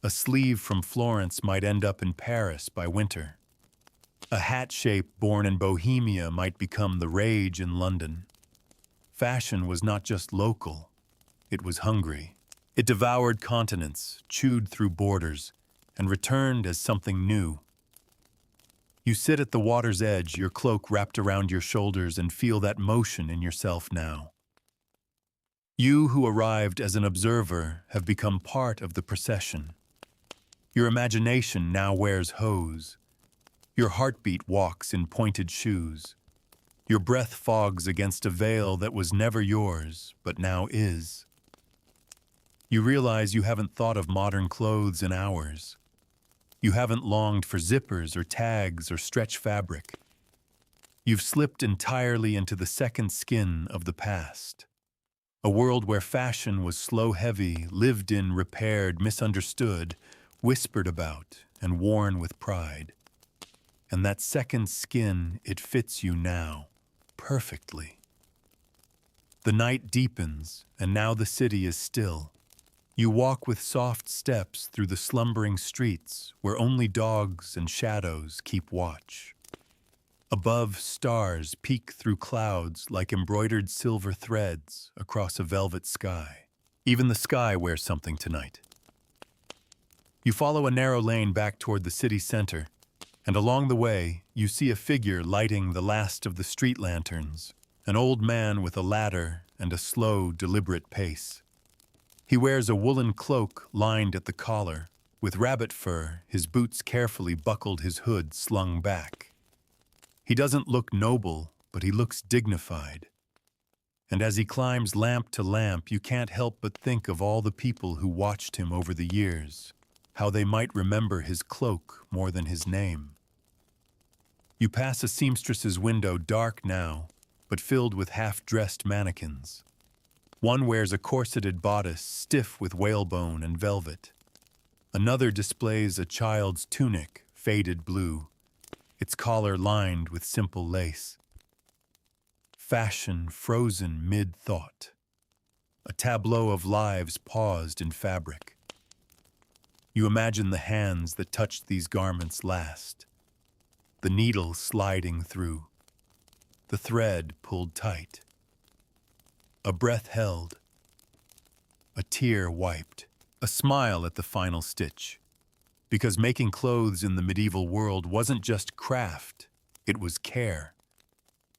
Speaker 1: A sleeve from Florence might end up in Paris by winter. A hat shape born in Bohemia might become the rage in London. Fashion was not just local, it was hungry. It devoured continents, chewed through borders, and returned as something new. You sit at the water's edge, your cloak wrapped around your shoulders, and feel that motion in yourself now. You who arrived as an observer have become part of the procession. Your imagination now wears hose. Your heartbeat walks in pointed shoes. Your breath fogs against a veil that was never yours, but now is. You realize you haven't thought of modern clothes in hours. You haven't longed for zippers or tags or stretch fabric. You've slipped entirely into the second skin of the past. A world where fashion was slow-heavy, lived in, repaired, misunderstood, whispered about, and worn with pride. And that second skin, it fits you now, perfectly. The night deepens, and now the city is still. You walk with soft steps through the slumbering streets where only dogs and shadows keep watch. Above, stars peek through clouds like embroidered silver threads across a velvet sky. Even the sky wears something tonight. You follow a narrow lane back toward the city center, and along the way, you see a figure lighting the last of the street lanterns, an old man with a ladder and a slow, deliberate pace. He wears a woolen cloak lined at the collar, with rabbit fur, his boots carefully buckled, his hood slung back. He doesn't look noble, but he looks dignified. And as he climbs lamp to lamp, you can't help but think of all the people who watched him over the years, how they might remember his cloak more than his name. You pass a seamstress's window, dark now, but filled with half-dressed mannequins. One wears a corseted bodice, stiff with whalebone and velvet. Another displays a child's tunic, faded blue, its collar lined with simple lace. Fashion frozen mid-thought. A tableau of lives paused in fabric. You imagine the hands that touched these garments last, the needle sliding through, the thread pulled tight, a breath held, a tear wiped, a smile at the final stitch. Because making clothes in the medieval world wasn't just craft, it was care.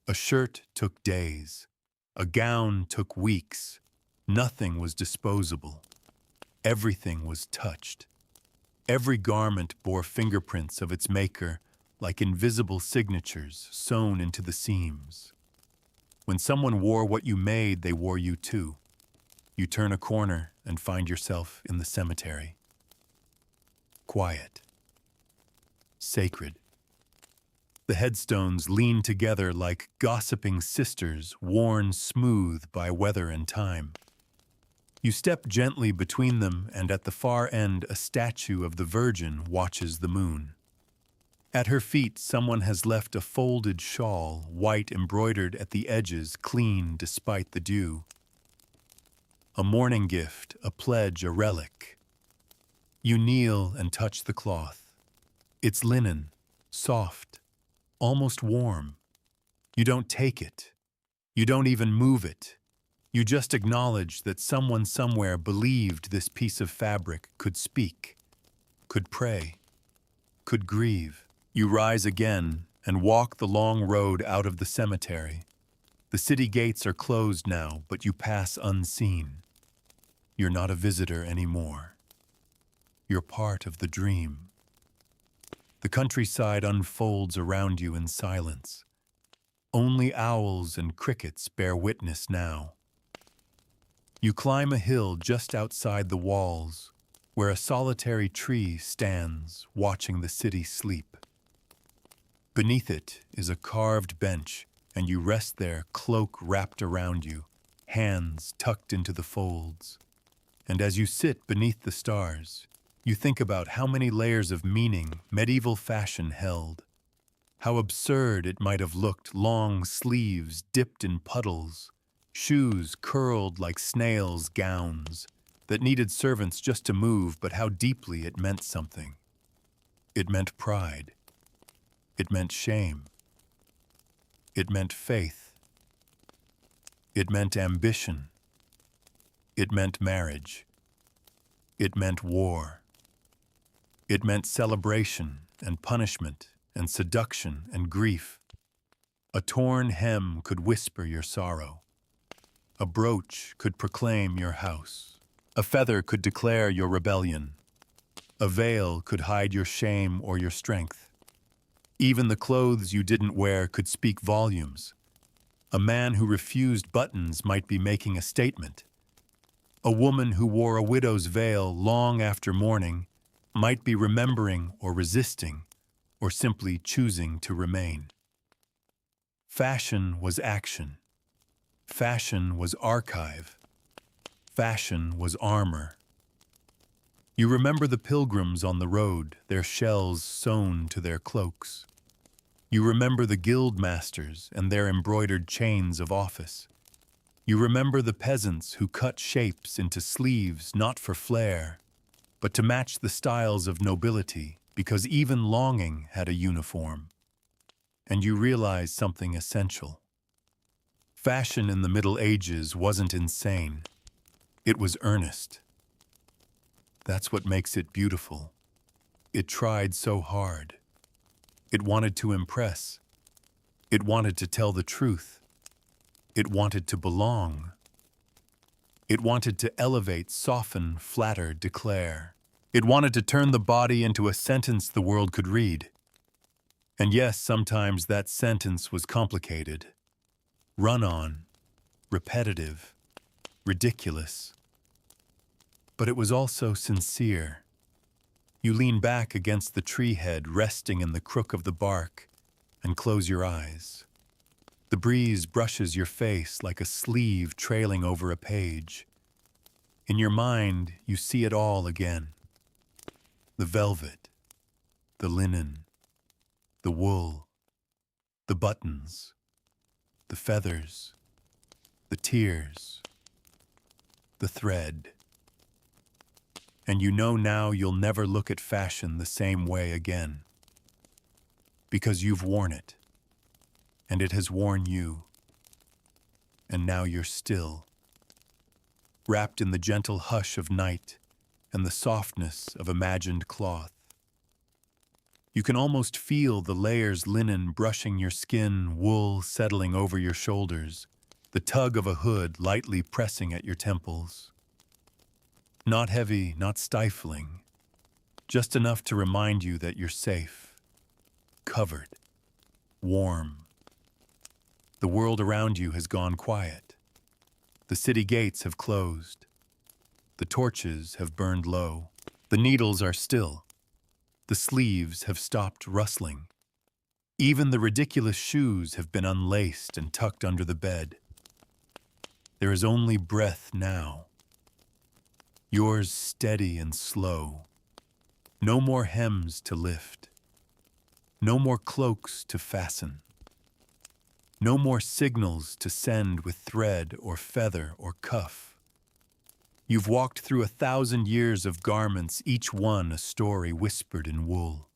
Speaker 1: A shirt took days. A gown took weeks. Nothing was disposable. Everything was touched. Every garment bore fingerprints of its maker, like invisible signatures sewn into the seams. When someone wore what you made, they wore you too. You turn a corner and find yourself in the cemetery. Quiet. Sacred. The headstones lean together like gossiping sisters worn smooth by weather and time. You step gently between them, and at the far end a statue of the Virgin watches the moon. At her feet someone has left a folded shawl, white embroidered at the edges, clean despite the dew. A mourning gift, a pledge, a relic. You kneel and touch the cloth. It's linen, soft, almost warm. You don't take it. You don't even move it. You just acknowledge that someone somewhere believed this piece of fabric could speak, could pray, could grieve. You rise again and walk the long road out of the cemetery. The city gates are closed now, but you pass unseen. You're not a visitor anymore. You're part of the dream. The countryside unfolds around you in silence. Only owls and crickets bear witness now. You climb a hill just outside the walls, where a solitary tree stands, watching the city sleep. Beneath it is a carved bench, and you rest there, cloak wrapped around you, hands tucked into the folds. And as you sit beneath the stars, you think about how many layers of meaning medieval fashion held. How absurd it might have looked, long sleeves dipped in puddles, shoes curled like snails' gowns that needed servants just to move, but how deeply it meant something. It meant pride. It meant shame. It meant faith. It meant ambition. It meant marriage. It meant war. It meant celebration and punishment and seduction and grief. A torn hem could whisper your sorrow. A brooch could proclaim your house. A feather could declare your rebellion. A veil could hide your shame or your strength. Even the clothes you didn't wear could speak volumes. A man who refused buttons might be making a statement. A woman who wore a widow's veil long after mourning might be remembering or resisting, or simply choosing to remain. Fashion was action. Fashion was archive. Fashion was armor. You remember the pilgrims on the road, their shells sewn to their cloaks. You remember the guild masters and their embroidered chains of office. You remember the peasants who cut shapes into sleeves not for flair, but to match the styles of nobility, because even longing had a uniform. And you realize something essential. Fashion in the Middle Ages wasn't insane. It was earnest. That's what makes it beautiful. It tried so hard. It wanted to impress. It wanted to tell the truth. It wanted to belong. It wanted to elevate, soften, flatter, declare. It wanted to turn the body into a sentence the world could read. And yes, sometimes that sentence was complicated. Run-on, repetitive, ridiculous. But it was also sincere. You lean back against the tree head resting in the crook of the bark and close your eyes. The breeze brushes your face like a sleeve trailing over a page. In your mind, you see it all again. The velvet, the linen, the wool, the buttons, the feathers, the tears, the thread. And you know now you'll never look at fashion the same way again. Because you've worn it, and it has worn you. And now you're still, wrapped in the gentle hush of night and the softness of imagined cloth. You can almost feel the layers linen brushing your skin, wool settling over your shoulders, the tug of a hood lightly pressing at your temples. Not heavy, not stifling, just enough to remind you that you're safe, covered, warm. The world around you has gone quiet. The city gates have closed. The torches have burned low. The needles are still. The sleeves have stopped rustling. Even the ridiculous shoes have been unlaced and tucked under the bed. There is only breath now. Yours steady and slow. No more hems to lift. No more cloaks to fasten. No more signals to send with thread or feather or cuff. You've walked through 1,000 years of garments, each one a story whispered in wool.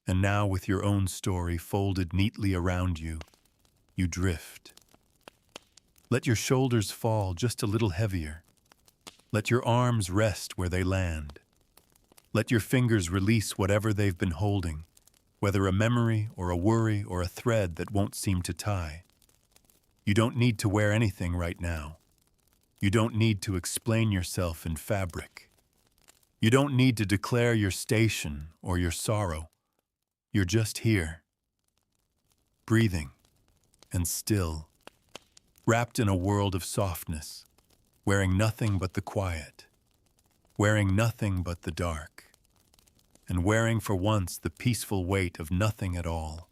Speaker 1: And now with your own story folded neatly around you, you drift. Let your shoulders fall just a little heavier. Let your arms rest where they land. Let your fingers release whatever they've been holding, whether a memory or a worry or a thread that won't seem to tie. You don't need to wear anything right now. You don't need to explain yourself in fabric. You don't need to declare your station or your sorrow. You're just here, breathing and still, wrapped in a world of softness, wearing nothing but the quiet, wearing nothing but the dark, and wearing for once the peaceful weight of nothing at all.